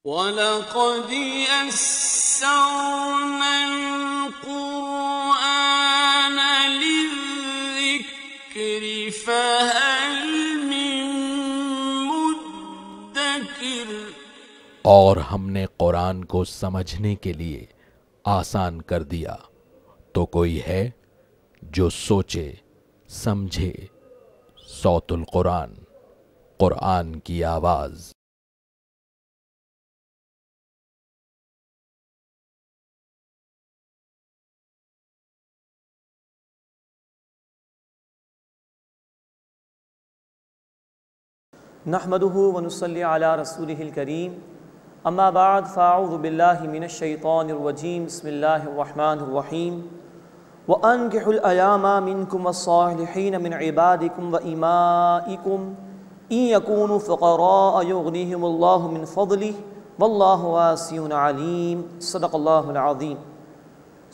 وَلَقَدْ يَسَّرْنَا الْقُرْآنَ لِلذِّكْرِ فَهَلْ مِن مُّدَّكِرٍ، اور ہم نے قرآن کو سمجھنے کے لیے آسان کر دیا، تو کوئی ہے جو سوچے سمجھے۔ صوت القرآن، قرآن کی آواز۔ نحمده ونصلي على رسوله الكريم، اما بعد فاعوذ بالله من الشيطان الرجيم، بسم الله الرحمن الرحيم، وأنكحوا الأيام منكم والصالحين من عبادكم وإمائكم إن يكونوا فقراء يغنيهم الله من فضله والله واسع عليم، صدق اللہ العظیم۔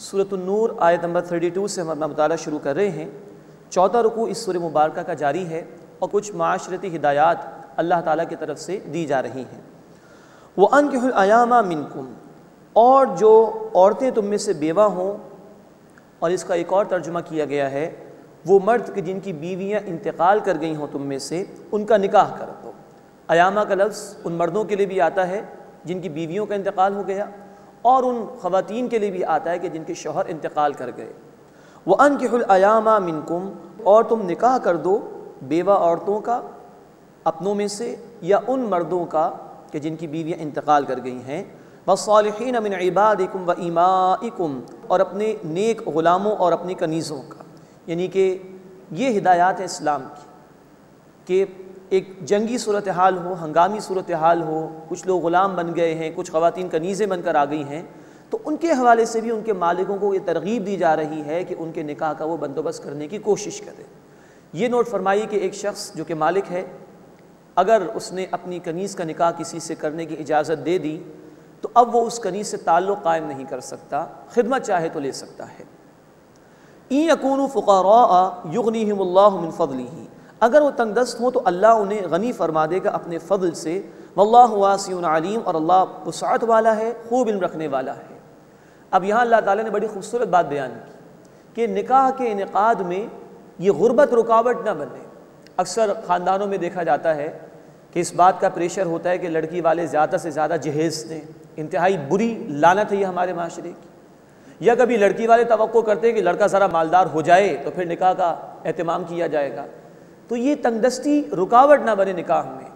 سورۃ النور آیت نمبر 32 سے ہم اپنا مطالعہ شروع کر رہے ہیں۔ چوتھا رکوع اس سورہ مبارکہ کا جاری ہے اور کچھ معاشرتی ہدایات اللہ تعالیٰ کی طرف سے دی جا رہی ہیں۔ وَأَنكِحُوا الْأَيَامَ مِنكُمْ، اور جو عورتیں تم میں سے بیوہ ہوں، اور اس کا ایک اور ترجمہ کیا گیا ہے وہ مرد کہ جن کی بیویاں انتقال کر گئی ہوں تم میں سے، ان کا نکاح کر دو۔ ایامہ کا لفظ ان مردوں کے لیے بھی آتا ہے جن کی بیویوں کا انتقال ہو گیا، اور ان خواتین کے لیے بھی آتا ہے کہ جن کے شوہر انتقال کر گئے۔ وَأَنكِحُوا الْأَيَامَ مِنكُمْ، اور تم نکاح کر دو بیوہ عورتوں کا اپنوں میں سے یا ان مردوں کا کہ جن کی بیویاں انتقال کر گئی ہیں، وَالصَّالِحِينَ مِنْ عِبَادِكُمْ وَإِمَائِكُمْ، اور اپنے نیک غلاموں اور اپنی کنیزوں کا۔ یعنی کہ یہ ہدایات ہیں اسلام کی کہ ایک جنگی صورتحال ہو، ہنگامی صورتحال ہو، کچھ لوگ غلام بن گئے ہیں، کچھ خواتین کنیزیں بن کر آ گئی ہیں، تو ان کے حوالے سے بھی ان کے مالکوں کو یہ ترغیب دی جا رہی ہے کہ ان کے نکاح کا وہ بندوبست کرنے کی کوشش کرے۔ یہ نوٹ فرمائیے کہ ایک شخص جو کہ مالک ہے، اگر اس نے اپنی کنیز کا نکاح کسی سے کرنے کی اجازت دے دی تو اب وہ اس کنیز سے تعلق قائم نہیں کر سکتا، خدمت چاہے تو لے سکتا ہے۔ إِن يَكُونُوا فُقَرَاءَ يُغْنِيهِمُ اللَّهُ مِنْ فَضْلِهِ، اگر وہ تنگ دست ہوں تو اللہ انہیں غنی فرما دے گا اپنے فضل سے۔ وَاللَّهُ وَاسِعٌ عَلِيمٌ، اور اللہ وسعت والا ہے، خوب علم رکھنے والا ہے۔ اب یہاں اللہ تعالیٰ نے بڑی خوبصورت بات بیان کی کہ نکاح کے انعقاد میں یہ غربت رکاوٹ نہ بنے۔ اکثر خاندانوں میں دیکھا جاتا ہے کہ اس بات کا پریشر ہوتا ہے کہ لڑکی والے زیادہ سے زیادہ جہیز دیں، انتہائی بری لعنت ہے یہ ہمارے معاشرے کی۔ یا کبھی لڑکی والے توقع کرتے ہیں کہ لڑکا ذرا مالدار ہو جائے تو پھر نکاح کا اہتمام کیا جائے گا، تو یہ تنگ دستی رکاوٹ نہ بنے نکاح میں۔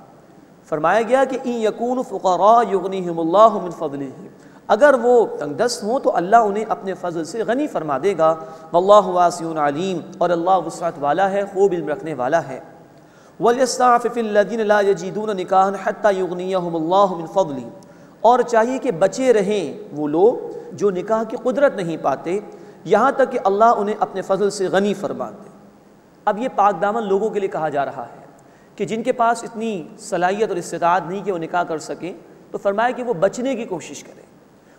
فرمایا گیا کہ إِن يَكُونُوا فُقَرَاءَ يُغْنِيهِمُ اللَّهُ مِنْ فَضْلِهِ، اگر وہ تنگ دست ہوں تو اللہ انہیں اپنے فضل سے غنی فرما دے گا۔ وَاللَّهُ وَاسِعٌ عَلِيمٌ، اور اللہ وسعت والا ہے، خوب علم رکھنے والا ہے۔ وَلْيَسْتَعْفِفِ الَّذِينَ لَا يَجِدُونَ نِكَاحًا حَتَّى يُغْنِيَهُمُ اللَّهُ مِنْ فَضْلِهِ، اور چاہیے کہ بچے رہیں وہ لوگ جو نکاح کی قدرت نہیں پاتے یہاں تک کہ اللہ انہیں اپنے فضل سے غنی فرما دے۔ اب یہ پاک دامن لوگوں کے لیے کہا جا رہا ہے کہ جن کے پاس اتنی صلاحیت اور استطاعت نہیں کہ وہ نکاح کر سکیں، تو فرمایا کہ وہ بچنے کی کوشش کریں۔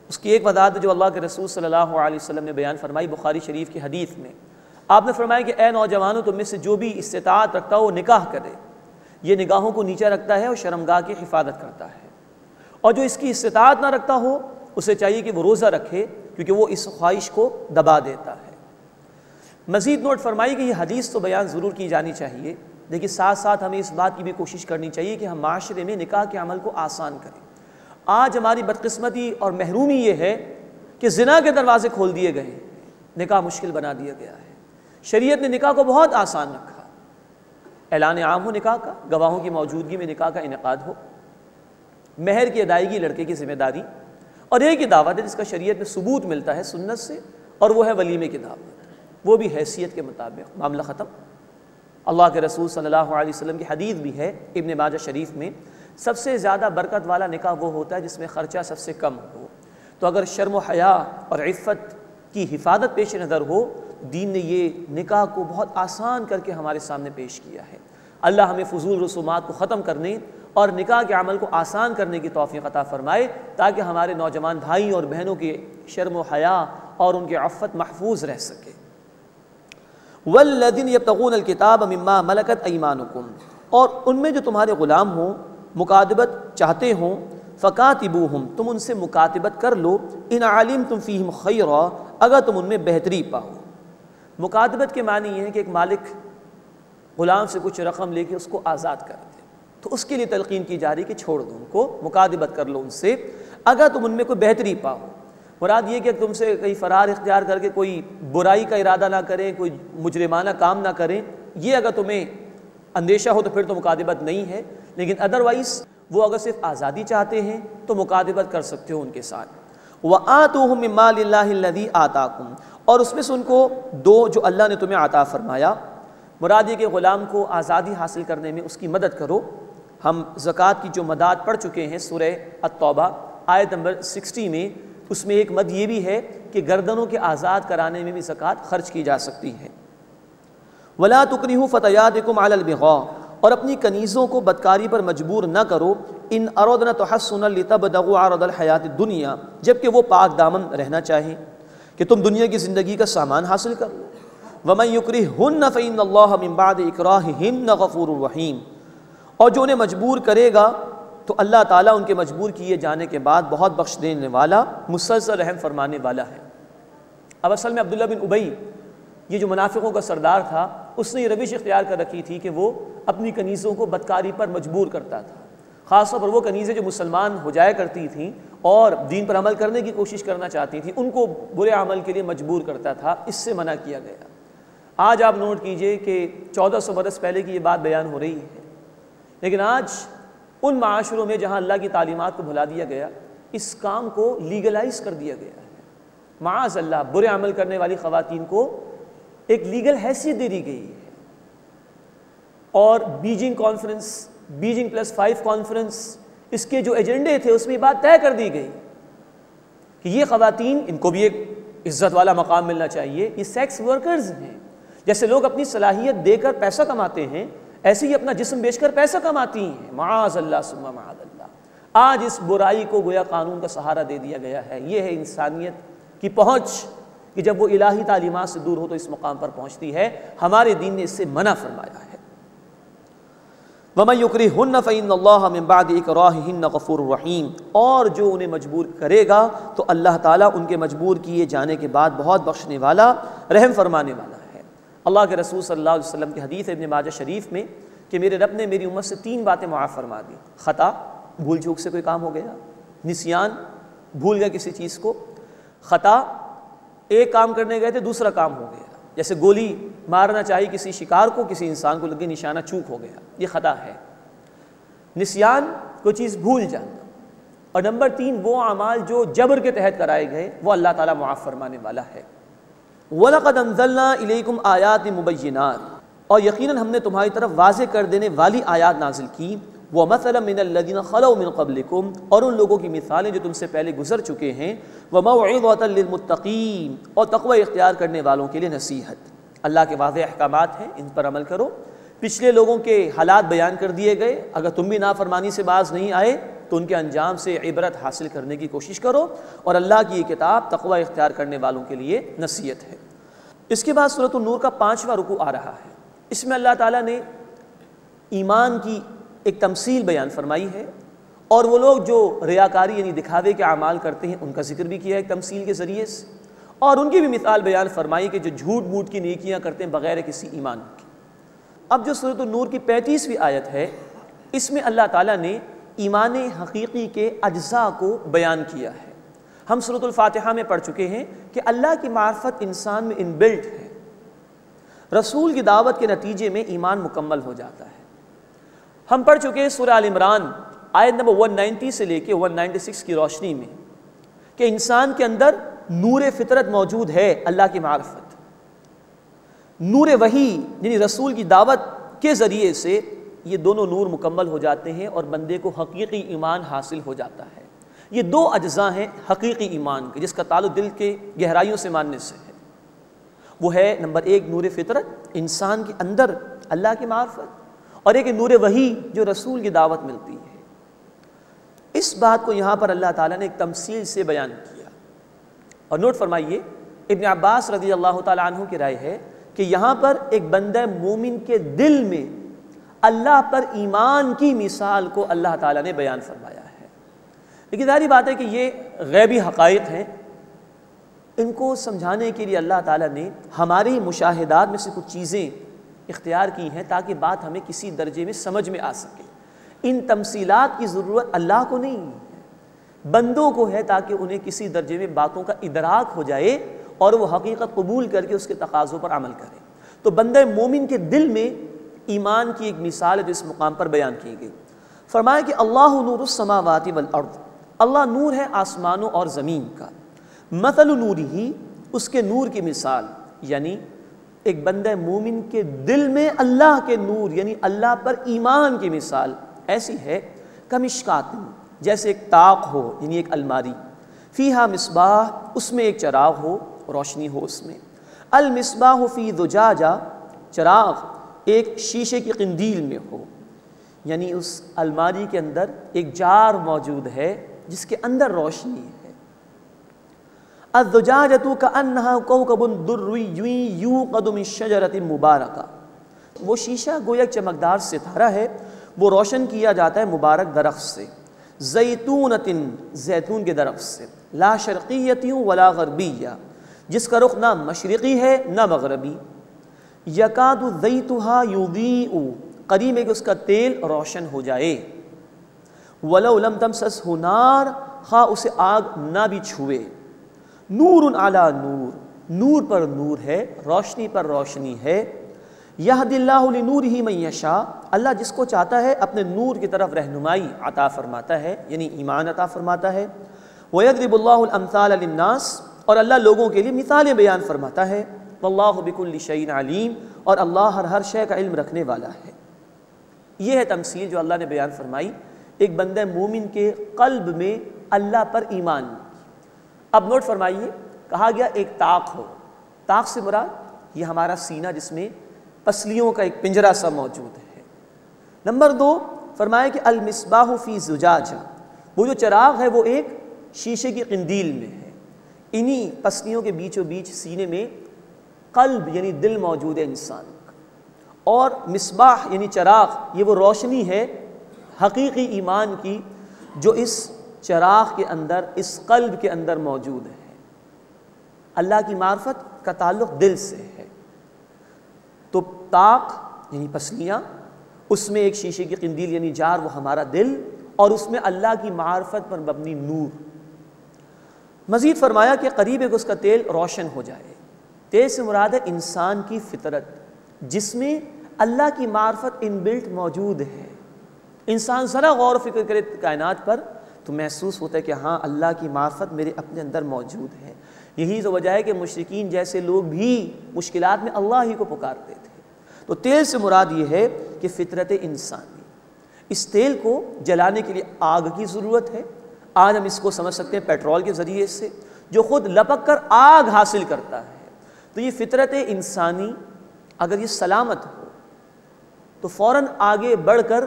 اس کی ایک وضاحت جو اللہ کے رسول صلی اللہ علیہ وسلم نے بیان فرمائی بخاری شریف کی حدیث میں، آپ نے فرمایا کہ اے نوجوانوں، تم میں سے جو بھی استطاعت رکھتا ہو وہ نکاح کرے۔ یہ نگاہوں کو نیچا رکھتا ہے اور شرمگاہ کی حفاظت کرتا ہے، اور جو اس کی استطاعت نہ رکھتا ہو اسے چاہیے کہ وہ روزہ رکھے، کیونکہ وہ اس خواہش کو دبا دیتا ہے۔ مزید نوٹ فرمائی کہ یہ حدیث تو بیان ضرور کی جانی چاہیے، لیکن ساتھ ساتھ ہمیں اس بات کی بھی کوشش کرنی چاہیے کہ ہم معاشرے میں نکاح کے عمل کو آسان کریں۔ آج ہماری بدقسمتی اور محرومی یہ ہے کہ زنا کے دروازے کھول دیے گئے ہیں، نکاح مشکل بنا دیا گیا ہے۔ شریعت نے نکاح کو بہت آسان رکھا، اعلان عام ہو نکاح کا، گواہوں کی موجودگی میں نکاح کا انعقاد ہو، مہر کی ادائیگی لڑکے کی ذمہ داری، اور ایک ہی دعوت ہے جس کا شریعت میں ثبوت ملتا ہے سنت سے، اور وہ ہے ولیمے کی دعوت، وہ بھی حیثیت کے مطابق، معاملہ ختم۔ اللہ کے رسول صلی اللہ علیہ وسلم کی حدیث بھی ہے ابن ماجہ شریف میں، سب سے زیادہ برکت والا نکاح وہ ہوتا ہے جس میں خرچہ سب سے کم ہو۔ تو اگر شرم و حیا اور عفت کی حفاظت پیش نظر ہو، دین نے یہ نکاح کو بہت آسان کر کے ہمارے سامنے پیش کیا ہے۔ اللہ ہمیں فضول رسومات کو ختم کرنے اور نکاح کے عمل کو آسان کرنے کی توفیق عطا فرمائے، تاکہ ہمارے نوجوان بھائی اور بہنوں کے شرم و حیا اور ان کی عفت محفوظ رہ سکے۔ وَالَّذِينَ يَبْتَغُونَ الْكِتَابَ مِمَّا مَلَكَتْ أَيْمَانُكُمْ، اور ان میں جو تمہارے غلام ہوں، مکاتبت چاہتے ہوں فکاتبوہم، تم ان سے مکاتبت کر لو، ان علمتم فیہم خیرا، اگر تم ان میں بہتری پاؤ۔ مکاتبت کے معنی یہ ہے کہ ایک مالک غلام سے کچھ رقم لے کے اس کو آزاد کر دے، تو اس کے لیے تلقین کی جا رہی کہ چھوڑ دو ان کو، مکاتبت کر لو ان سے اگر تم ان میں کوئی بہتری پاؤ۔ مراد یہ کہ تم سے کہیں فرار اختیار کر کے کوئی برائی کا ارادہ نہ کریں، کوئی مجرمانہ کام نہ کریں، یہ اگر تمہیں اندیشہ ہو تو پھر تو مکاتبت نہیں ہے، لیکن ادروائز وہ اگر صرف آزادی چاہتے ہیں تو مکاتبت کر سکتے ہو ان کے ساتھ۔ وَآتُوهُم مِّن مَّالِ اللَّهِ الَّذِي آتَاكُمْ، اور اس میں سے ان کو دو جو اللہ نے تمہیں عطا فرمایا۔ مراد یہ کہ غلام کو آزادی حاصل کرنے میں اس کی مدد کرو۔ ہم زکوٰۃ کی جو مداد پڑھ چکے ہیں سورہ التوبہ آیت نمبر 60 میں، اس میں ایک مد یہ بھی ہے کہ گردنوں کے آزاد کرانے میں بھی زکوٰۃ خرچ کی جا سکتی ہے۔ وَلَا تُكْرِهُوا فَتَيَاتِكُمْ عَلَى الْبِغَاءِ، اور اپنی کنیزوں کو بدکاری پر مجبور نہ کرو، ان اردنا تحصنا لتبتغوا عرض الحیات الدنیا، جبکہ وہ پاک دامن رہنا چاہیں کہ تم دنیا کی زندگی کا سامان حاصل کر لو۔ وَمَن يُكْرِههُنَّ فَإِنَّ اللَّهَ مِن بَعْدِ إِكْرَاهِهِنَّ غَفُورٌ رَحِيمٌ، اور جو انہیں مجبور کرے گا تو اللہ تعالیٰ ان کے مجبور کیے جانے کے بعد بہت بخش دینے والا، مسلسل رحم فرمانے والا ہے۔ اب اصل میں عبداللہ بن ابی، یہ جو منافقوں کا سردار تھا، اس نے یہ روش اختیار کر رکھی تھی کہ وہ اپنی کنیزوں کو بدکاری پر مجبور کرتا تھا، خاص طور پر وہ کنیزیں جو مسلمان ہو جایا کرتی تھیں اور دین پر عمل کرنے کی کوشش کرنا چاہتی تھیں، ان کو برے عمل کے لیے مجبور کرتا تھا، اس سے منع کیا گیا۔ آج آپ نوٹ کیجئے کہ 1400 برس پہلے کی یہ بات بیان ہو رہی ہے، لیکن آج ان معاشروں میں جہاں اللہ کی تعلیمات کو بھلا دیا گیا، اس کام کو لیگلائز کر دیا گیا ہے۔ معاذ اللہ، برے عمل کرنے والی خواتین کو ایک لیگل حیثیت دے دی گئی ہے، اور بیجنگ کانفرنس، بیجنگ +5 کانفرنس، اس کے جو ایجنڈے تھے اس میں بات طے کر دی گئی کہ یہ خواتین، ان کو بھی ایک عزت والا مقام ملنا چاہیے، یہ سیکس ورکرز ہیں۔ جیسے لوگ اپنی صلاحیت دے کر پیسہ کماتے ہیں، ایسے ہی اپنا جسم بیچ کر پیسہ کماتی ہیں، معاذ اللہ ثم معاذ اللہ۔ آج اس برائی کو گویا قانون کا سہارا دے دیا گیا ہے۔ یہ ہے انسانیت کی پہنچ کہ جب وہ الہی تعلیمات سے دور ہو تو اس مقام پر پہنچتی ہے۔ ہمارے دین نے اس سے منع فرمایا ہے۔ وَمَن يُكْرِههُنَّ فَإِنَّ اللَّهَ مِن بَعْدِ إِكْرَاهِهِنَّ غَفُورٌ رَحِيمٌ، اور جو انہیں مجبور کرے گا تو اللہ تعالیٰ ان کے مجبور کیے جانے کے بعد بہت بخشنے والا، رحم فرمانے والا ہے۔ اللہ کے رسول صلی اللہ علیہ وسلم کی حدیث ابن ماجہ شریف میں کہ میرے رب نے میری امت سے 3 باتیں معاف فرما دی: خطا، بھول چوک سے کوئی کام ہو گیا، نسیان، بھول گیا کسی چیز کو۔ خطا، ایک کام کرنے گئے تھے دوسرا کام ہو گیا، جیسے گولی مارنا چاہیے کسی شکار کو، کسی انسان کو لگے، نشانہ چوک ہو گیا، یہ خطا ہے۔ نسیان، کوئی چیز بھول جانا۔ اور نمبر 3، وہ اعمال جو جبر کے تحت کرائے گئے، وہ اللہ تعالیٰ معاف فرمانے والا ہے۔ وَلَقَدْ أَنزَلْنَا إِلَيْكُمْ آيَاتٍ مُبَيِّنَاتٍ، اور یقیناً ہم نے تمہاری طرف واضح کر دینے والی آیات نازل کی۔ وَمَثَلًا مِّنَ الَّذِينَ خَلَوْا مِن قَبْلِكُمْ، اور ان لوگوں کی مثالیں جو تم سے پہلے گزر چکے ہیں۔ وَمَوْعِظَةً لِّلْمُتَّقِينَ، اور تقوی اختیار کرنے والوں کے لیے نصیحت۔ اللہ کے واضح احکامات ہیں، ان پر عمل کرو۔ پچھلے لوگوں کے حالات بیان کر دیے گئے، اگر تم بھی نافرمانی سے باز نہیں آئے تو ان کے انجام سے عبرت حاصل کرنے کی کوشش کرو، اور اللہ کی یہ کتاب تقوی اختیار کرنے والوں کے لیے نصیحت ہے۔ اس کے بعد سورۃ النور کا 5واں رکوع آ رہا ہے۔ اس میں اللہ تعالیٰ نے ایمان کی ایک تمثیل بیان فرمائی ہے، اور وہ لوگ جو ریاکاری یعنی دکھاوے کے اعمال کرتے ہیں ان کا ذکر بھی کیا ہے ایک تمثیل کے ذریعے سے، اور ان کی بھی مثال بیان فرمائی کہ جو جھوٹ موٹ کی نیکیاں کرتے ہیں بغیر کسی ایمان کے۔ اب جو سورۃ النور کی 35ویں آیت ہے، اس میں اللہ تعالیٰ نے ایمان حقیقی کے اجزاء کو بیان کیا ہے۔ ہم سورۃ الفاتحہ میں پڑھ چکے ہیں کہ اللہ کی معرفت انسان میں انبلٹ ہے، رسول کی دعوت کے نتیجے میں ایمان مکمل ہو جاتا ہے۔ ہم پڑھ چکے ہیں سورہ آل عمران آیت نمبر 190 سے لے کے 196 کی روشنی میں کہ انسان کے اندر نور فطرت موجود ہے، اللہ کی معرفت، نور وحی یعنی رسول کی دعوت کے ذریعے سے یہ دونوں نور مکمل ہو جاتے ہیں اور بندے کو حقیقی ایمان حاصل ہو جاتا ہے۔ یہ 2 اجزاء ہیں حقیقی ایمان کے، جس کا تعلق دل کے گہرائیوں سے ماننے سے ہے۔ وہ ہے نمبر 1 نور فطرت، انسان کے اندر اللہ کی معرفت، اور ایک نور وحی جو رسول کی دعوت ملتی ہے۔ اس بات کو یہاں پر اللہ تعالیٰ نے ایک تمثیل سے بیان کیا، اور نوٹ فرمائیے ابن عباس رضی اللہ تعالیٰ عنہ کی رائے ہے کہ یہاں پر ایک بندہ مومن کے دل میں اللہ پر ایمان کی مثال کو اللہ تعالیٰ نے بیان فرمایا ہے۔ لیکن ظاہری بات ہے کہ یہ غیبی حقائق ہیں، ان کو سمجھانے کے لیے اللہ تعالیٰ نے ہماری مشاہدات میں سے کچھ چیزیں اختیار کی ہیں تاکہ بات ہمیں کسی درجے میں سمجھ میں آ سکے۔ ان تمثیلات کی ضرورت اللہ کو نہیں ہے، بندوں کو ہے، تاکہ انہیں کسی درجے میں باتوں کا ادراک ہو جائے اور وہ حقیقت قبول کر کے اس کے تقاضوں پر عمل کرے۔ تو بندہ مومن کے دل میں ایمان کی ایک مثال ہے جو اس مقام پر بیان کی گئی۔ فرمایا کہ اللہ نور السماوات والارض، اللہ نور ہے آسمانوں اور زمین کا، مثل نورہ، اس کے نور کی مثال، یعنی ایک بندہ مومن کے دل میں اللہ کے نور یعنی اللہ پر ایمان کی مثال ایسی ہے، کمشکات، جیسے ایک طاق ہو یعنی ایک الماری، فیہا مصباح، اس میں ایک چراغ ہو، روشنی ہو اس میں، المصباح فی زجاجہ، چراغ ایک شیشے کی قندیل میں ہو، یعنی اس الماری کے اندر ایک جار موجود ہے جس کے اندر روشنی ہے۔ الزجاجۃ کأنہا کوکب درّی یوقد من شجرۃ مبارکہ، وہ شیشہ گویا ایک چمکدار ستارہ ہے، وہ روشن کیا جاتا ہے مبارک درخت سے، زیتونۃ، زیتون کے درخت سے، لا شرقیۃ ولا غربیہ، جس کا رخ نہ مشرقی ہے نہ مغربی، یکاد زیتھا یضیء، قریب ہے کہ اس کا تیل روشن ہو جائے، ولو لم تمسسہ نار، خواہ اسے آگ نہ بھی چھوئے، نور علی نور، نور پر نور ہے، روشنی پر روشنی ہے، یہدی اللہ لنورہ من یشاء، اللہ جس کو چاہتا ہے اپنے نور کی طرف رہنمائی عطا فرماتا ہے یعنی ایمان عطا فرماتا ہے، ویضرب اللہ الامثال للناس، اور اللہ لوگوں کے لیے مثالیں بیان فرماتا ہے، واللہ بکل شیء علیم، اور اللہ ہر شے کا علم رکھنے والا ہے۔ یہ ہے تمثیل جو اللہ نے بیان فرمائی ایک بندہ مومن کے قلب میں اللہ پر ایمان۔ اب نوٹ فرمائیے، کہا گیا ایک طاق ہو، طاق سے مراد یہ ہمارا سینہ جس میں پسلیوں کا ایک پنجرہ سا موجود ہے۔ نمبر 2 فرمایا کہ المصباح فی زجاجہ، وہ جو چراغ ہے وہ ایک شیشے کی قندیل میں ہے، انہی پسلیوں کے بیچوں بیچ سینے میں قلب یعنی دل موجود ہے انسان کا، اور مصباح یعنی چراغ یہ وہ روشنی ہے حقیقی ایمان کی جو اس چراغ کے اندر، اس قلب کے اندر موجود ہے۔ اللہ کی معرفت کا تعلق دل سے ہے، تو طاق یعنی پسلیاں، اس میں ایک شیشے کی قندیل یعنی جار وہ ہمارا دل، اور اس میں اللہ کی معرفت پر مبنی نور۔ مزید فرمایا کہ قریب ہے کہ اس کا تیل روشن ہو جائے، تیل سے مراد ہے انسان کی فطرت جس میں اللہ کی معرفت ان بلٹ موجود ہے۔ انسان ذرا غور و فکر کرے کائنات پر تو محسوس ہوتا ہے کہ ہاں اللہ کی معرفت میرے اپنے اندر موجود ہے۔ یہی تو وجہ ہے کہ مشرکین جیسے لوگ بھی مشکلات میں اللہ ہی کو پکارتے تھے۔ تو تیل سے مراد یہ ہے کہ فطرت انسانی، اس تیل کو جلانے کے لیے آگ کی ضرورت ہے۔ آج ہم اس کو سمجھ سکتے ہیں پیٹرول کے ذریعے سے جو خود لپک کر آگ حاصل کرتا ہے۔ تو یہ فطرت انسانی اگر یہ سلامت ہو تو فوراً آگے بڑھ کر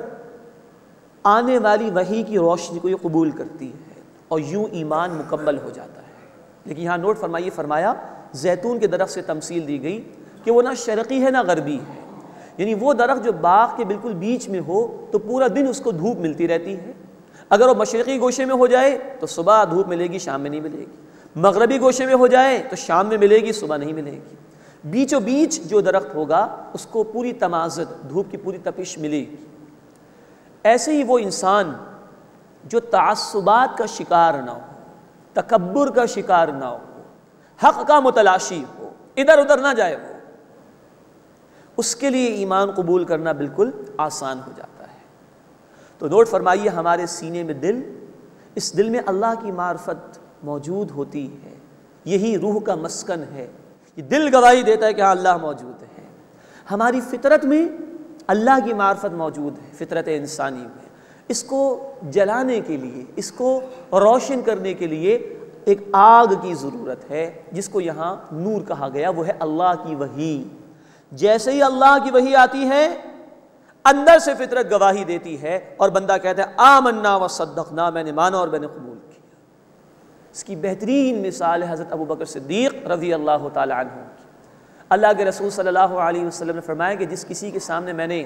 آنے والی وحی کی روشنی کو یہ قبول کرتی ہے اور یوں ایمان مکمل ہو جاتا ہے۔ لیکن یہاں نوٹ فرمائیے، فرمایا زیتون کے درخت سے تمثیل دی گئی کہ وہ نہ شرقی ہے نہ غربی ہے، یعنی وہ درخت جو باغ کے بالکل بیچ میں ہو تو پورا دن اس کو دھوپ ملتی رہتی ہے، اگر وہ مشرقی گوشے میں ہو جائے تو صبح دھوپ ملے گی، شام میں نہیں ملے گی، مغربی گوشے میں ہو جائے تو شام میں ملے گی، صبح نہیں ملے گی۔ بیچوں بیچ جو درخت ہوگا اس کو پوری تمازت، دھوپ کی پوری تپش ملے گی۔ ایسے ہی وہ انسان جو تعصبات کا شکار نہ ہو، تکبر کا شکار نہ ہو، حق کا متلاشی ہو، ادھر ادھر نہ جائے، وہ اس کے لیے ایمان قبول کرنا بالکل آسان ہو جاتا ہے۔ تو نوٹ فرمائیے ہمارے سینے میں دل، اس دل میں اللہ کی معرفت موجود ہوتی ہے، یہی روح کا مسکن ہے۔ یہ دل گواہی دیتا ہے کہ ہاں اللہ موجود ہے۔ ہماری فطرت میں اللہ کی معرفت موجود ہے، فطرت انسانی میں۔ اس کو جلانے کے لیے، اس کو روشن کرنے کے لیے ایک آگ کی ضرورت ہے جس کو یہاں نور کہا گیا، وہ ہے اللہ کی وحی۔ جیسے ہی اللہ کی وحی آتی ہے اندر سے فطرت گواہی دیتی ہے اور بندہ کہتا ہے آمنا وصدقنا، میں نے مانا اور میں نے قبول کیا۔ اس کی بہترین مثال ہے حضرت ابوبکر صدیق رضی اللہ تعالی عنہ کی۔ اللہ کے رسول صلی اللہ علیہ وسلم نے فرمایا کہ جس کسی کے سامنے میں نے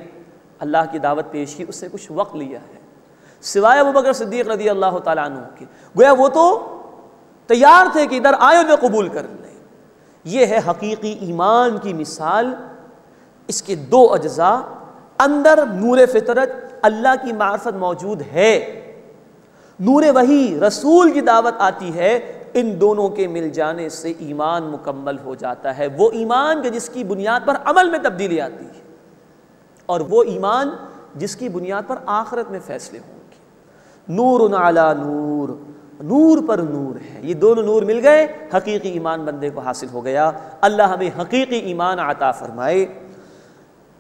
اللہ کی دعوت پیش کی، اس سے کچھ وقت لیا ہے، سوائے ابوبکر صدیق رضی اللہ تعالیٰ عنہ کے۔ گویا وہ تو تیار تھے کہ ادھر آئے اور قبول کر لیں۔ یہ ہے حقیقی ایمان کی مثال۔ اس کے دو اجزاء، اندر نور فطرت اللہ کی معرفت موجود ہے، نور وحی رسول کی دعوت آتی ہے، ان دونوں کے مل جانے سے ایمان مکمل ہو جاتا ہے۔ وہ ایمان جس کی بنیاد پر عمل میں تبدیلی آتی ہے، اور وہ ایمان جس کی بنیاد پر آخرت میں فیصلے ہوں گے۔ نور علی نور، نور پر نور ہے، یہ دونوں نور مل گئے، حقیقی ایمان بندے کو حاصل ہو گیا۔ اللہ ہمیں حقیقی ایمان عطا فرمائے۔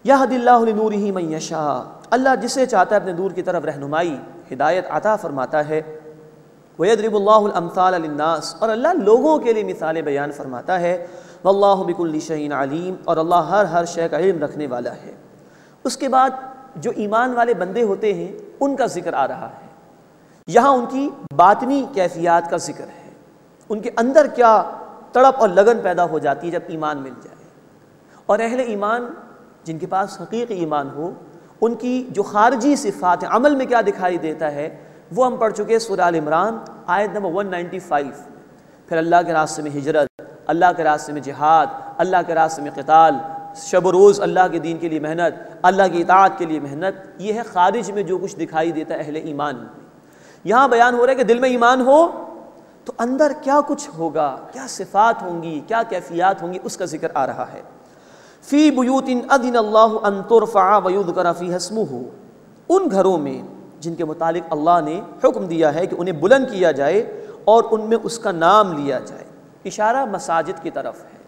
یہدی اللہ لنورہ من یشاء، اللہ جسے چاہتا ہے اپنے نور کی طرف رہنمائی، ہدایت عطا فرماتا ہے۔ وَيَضْرِبُ اللَّهُ الْأَمْثَالَ لِلنَّاسِ، اور اللہ لوگوں کے لیے مثالیں بیان فرماتا ہے۔ وَاللَّهُ بِكُلِّ شَيْءٍ عَلِيمٌ، اور اللہ ہر شے کا علم رکھنے والا ہے۔ اس کے بعد جو ایمان والے بندے ہوتے ہیں ان کا ذکر آ رہا ہے۔ یہاں ان کی باطنی کیفیات کا ذکر ہے، ان کے اندر کیا تڑپ اور لگن پیدا ہو جاتی ہے جب ایمان مل جائے۔ اور اہل ایمان جن کے پاس حقیقی ایمان ہو، ان کی جو خارجی صفات عمل میں کیا دکھائی دیتا ہے وہ ہم پڑھ چکے سورہ آل عمران آیت نمبر 195۔ پھر اللہ کے راستے میں ہجرت، اللہ کے راستے میں جہاد، اللہ کے راستے میں قتال، شب و روز اللہ کے دین کے لیے محنت، اللہ کی اطاعت کے لیے محنت، یہ ہے خارج میں جو کچھ دکھائی دیتا ہے اہل ایمان میں۔ یہاں بیان ہو رہا ہے کہ دل میں ایمان ہو تو اندر کیا کچھ ہوگا، کیا صفات ہوں گی، کیا کیفیات ہوں گی، اس کا ذکر آ رہا ہے۔ فی بیوت اذن اللہ ان ترفع ویذکر فیہا اسمہ، ان گھروں میں جن کے متعلق اللہ نے حکم دیا ہے کہ انہیں بلند کیا جائے اور ان میں اس کا نام لیا جائے۔ اشارہ مساجد کی طرف ہے،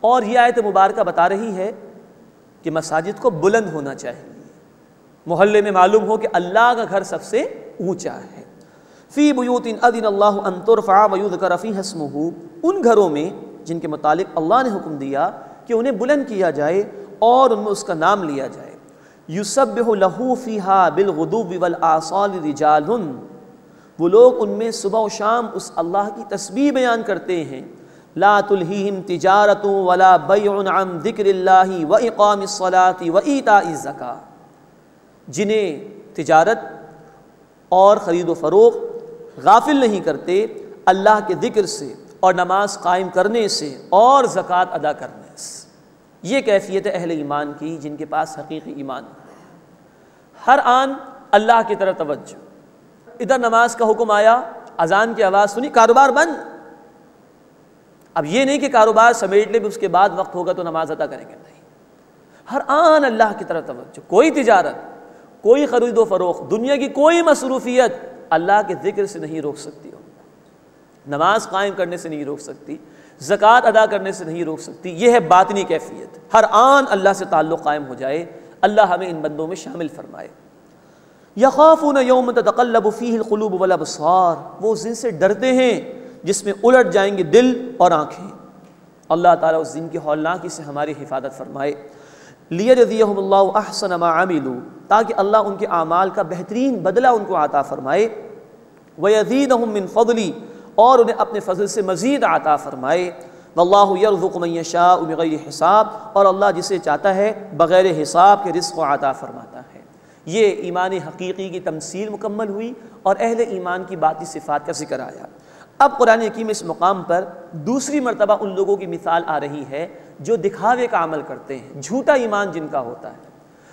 اور یہ آیت مبارکہ بتا رہی ہے کہ مساجد کو بلند ہونا چاہیے، محلے میں معلوم ہو کہ اللہ کا گھر سب سے اونچا ہے۔ فی بیوت اذن اللہ ان ترفع ویذکر فیہا اسمہ، ان گھروں میں جن کے متعلق اللہ نے حکم دیا کہ انہیں بلند کیا جائے اور ان میں اس کا نام لیا جائے۔ یسبح لہ فیہا بالغدو والآصال رجال، وہ لوگ ان میں صبح و شام اس اللہ کی تسبیح بیان کرتے ہیں۔ لا تلہیہم تجارۃ ولا بیع عن ذکر اللہ واقام الصلاۃ وایتاء الزکاۃ، جنہیں تجارت اور خرید و فروخت غافل نہیں کرتے اللہ کے ذکر سے اور نماز قائم کرنے سے اور زکوٰۃ ادا کرنے سے۔ یہ کیفیت ہے اہل ایمان کی جن کے پاس حقیقی ایمان ہے۔ ہر آن اللہ کی طرف توجہ، ادھر نماز کا حکم آیا، اذان کی آواز سنی، کاروبار بند۔ اب یہ نہیں کہ کاروبار سمیٹ لے بھی اس کے بعد وقت ہوگا تو نماز ادا کریں گے، نہیں، ہر آن اللہ کی طرف توجہ۔ کوئی تجارت، کوئی خرید و فروخت، دنیا کی کوئی مصروفیت اللہ کے ذکر سے نہیں روک سکتی، نماز قائم کرنے سے نہیں روک سکتی، زکوٰۃ ادا کرنے سے نہیں روک سکتی۔ یہ ہے باطنی کیفیت، ہر آن اللہ سے تعلق قائم ہو جائے۔ اللہ ہمیں ان بندوں میں شامل فرمائے۔ یخافون یوم تتقلب فیہ القلوب والابصار، وہ اس دن سے ڈرتے ہیں جس میں الٹ جائیں گے دل اور آنکھیں۔ اللہ تعالیٰ اس دن کی ہولناکی سے ہماری حفاظت فرمائے۔ لیجزیہم اللہ احسن ما عملوا، تاکہ اللہ ان کے اعمال کا بہترین بدلہ ان کو عطا فرمائے۔ ویزیدہم من فضلی، اور انہیں اپنے فضل سے مزید عطا فرمائے۔ واللہ یرزق من یشاء بغیر حساب، اور اللہ جسے چاہتا ہے بغیر حساب کے رزق و عطا فرماتا ہے۔ یہ ایمان حقیقی کی تمثیل مکمل ہوئی اور اہل ایمان کی باطنی صفات کا ذکر آیا۔ اب قرآن حکیم اس مقام پر دوسری مرتبہ ان لوگوں کی مثال آ رہی ہے جو دکھاوے کا عمل کرتے ہیں، جھوٹا ایمان جن کا ہوتا ہے،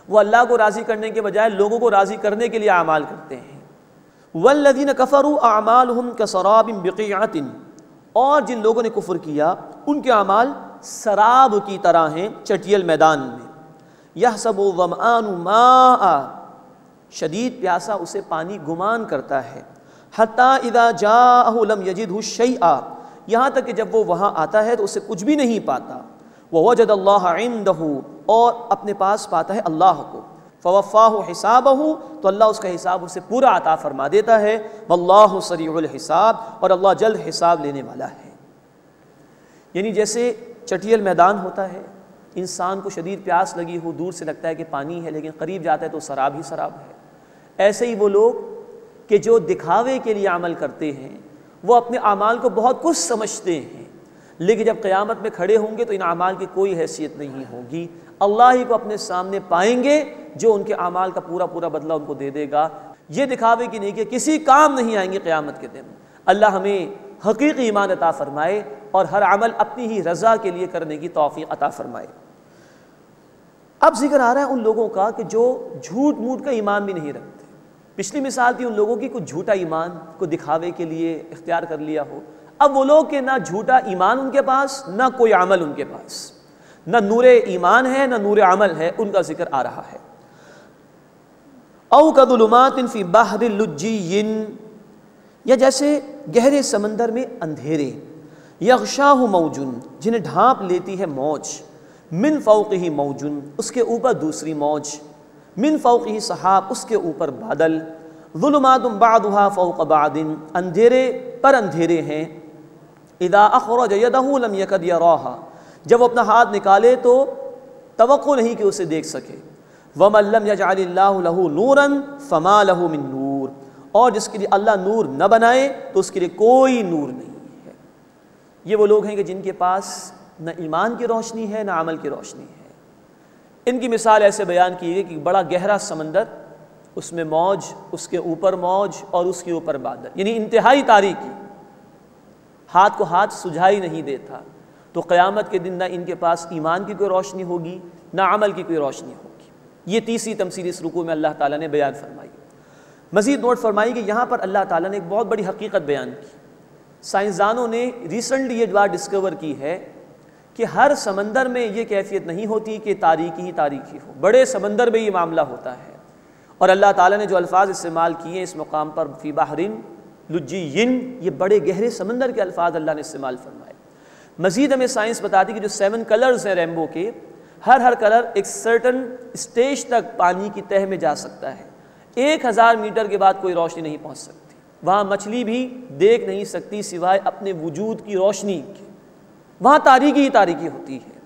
وہ اللہ کو راضی کرنے کے بجائے لوگوں کو راضی کرنے کے لیے اعمال کرتے ہیں۔ والذین کفروا اعمالہم کسراب بقیعۃ، اور جن لوگوں نے کفر کیا ان کے اعمال سراب کی طرح ہیں چٹیل میدان میں۔ یحسب الظمآن ماء، شدید پیاسا اسے پانی گمان کرتا ہے۔ حتی اذا جاءہ لم یجدہ شیئا، یہاں تک کہ جب وہ وہاں آتا ہے تو اسے کچھ بھی نہیں پاتا۔ ووجد اللہ عندہ، اور اپنے پاس پاتا ہے اللہ کو۔ فوفاہ حسابہ، تو اللہ اس کا حساب اسے پورا عطا فرما دیتا ہے۔ واللہ سریع الحساب، اور اللہ جلد حساب لینے والا ہے۔ یعنی جیسے چٹیل میدان ہوتا ہے، انسان کو شدید پیاس لگی ہو، دور سے لگتا ہے کہ پانی ہے لیکن قریب جاتا ہے تو سراب ہی سراب ہے۔ ایسے ہی وہ لوگ کہ جو دکھاوے کے لیے عمل کرتے ہیں، وہ اپنے اعمال کو بہت کچھ سمجھتے ہیں، لیکن جب قیامت میں کھڑے ہوں گے تو ان اعمال کی کوئی حیثیت نہیں ہوگی۔ اللہ ہی کو اپنے سامنے پائیں گے جو ان کے اعمال کا پورا پورا بدلہ ان کو دے دے گا۔ یہ دکھاوے کی نیکیاں کسی کام نہیں آئیں گی قیامت کے دن۔ اللہ ہمیں حقیقی ایمان عطا فرمائے اور ہر عمل اپنی ہی رضا کے لیے کرنے کی توفیق عطا فرمائے۔ اب ذکر آ رہا ہے ان لوگوں کا کہ جو جھوٹ موٹ کا ایمان بھی نہیں رکھتے۔ پچھلی مثال تھی ان لوگوں کی کچھ جھوٹا ایمان کو دکھاوے کے لیے اختیار کر لیا ہو۔ اب وہ لوگ کہ نہ جھوٹا ایمان ان کے پاس، نہ کوئی عمل ان کے پاس، نہ نور ایمان ہے نہ نور عمل ہے، ان کا ذکر آ رہا ہے۔ او کظلمات فی بحر لجی، یا جیسے گہرے سمندر میں اندھیرے، یغشاہ موج، جنہیں ڈھانپ لیتی ہے موج، من فوقہ موج، اس کے اوپر دوسری موج، من فوقہ سحاب، اس کے اوپر بادل، ظلمات بعضها فوق بعض، اندھیرے پر اندھیرے ہیں، اذا اخرج یدہ لم یکد یراہا، جب وہ اپنا ہاتھ نکالے تو توقع نہیں کہ اسے دیکھ سکے، ومن لم یجعل اللہ لہ نورا فما لہ من نور، اور جس کے لیے اللہ نور نہ بنائے تو اس کے لیے کوئی نور نہیں ہے۔ یہ وہ لوگ ہیں کہ جن کے پاس نہ ایمان کی روشنی ہے نہ عمل کی روشنی ہے۔ ان کی مثال ایسے بیان کی گئی کہ بڑا گہرا سمندر، اس میں موج، اس کے اوپر موج اور اس کے اوپر بادل، یعنی انتہائی تاریکی، ہاتھ کو ہاتھ سجھائی نہیں دیتا، تو قیامت کے دن نہ ان کے پاس ایمان کی کوئی روشنی ہوگی نہ عمل کی کوئی روشنی ہوگی۔ یہ تیسری تمثیل اس رکوع میں اللہ تعالیٰ نے بیان فرمائی۔ مزید نوٹ فرمائی کہ یہاں پر اللہ تعالیٰ نے ایک بہت بڑی حقیقت بیان کی۔ سائنسدانوں نے ریسنٹلی یہ بات ڈسکور کی ہے کہ ہر سمندر میں یہ کیفیت نہیں ہوتی کہ تاریکی ہی تاریکی ہو، بڑے سمندر میں یہ معاملہ ہوتا ہے۔ اور اللہ تعالیٰ نے جو الفاظ استعمال کیے اس مقام پر، فی بحر لجین، یہ بڑے گہرے سمندر کے الفاظ اللہ نے استعمال فرمائے۔ مزید ہمیں سائنس بتاتی کہ جو 7 کلرز ہیں رینبو کے، ہر کلر ایک سرٹن اسٹیج تک پانی کی تہہ میں جا سکتا ہے۔ 1000 میٹر کے بعد کوئی روشنی نہیں پہنچ سکتی، وہاں مچھلی بھی دیکھ نہیں سکتی سوائے اپنے وجود کی روشنی کے، وہاں تاریکی ہی تاریکی ہوتی ہے۔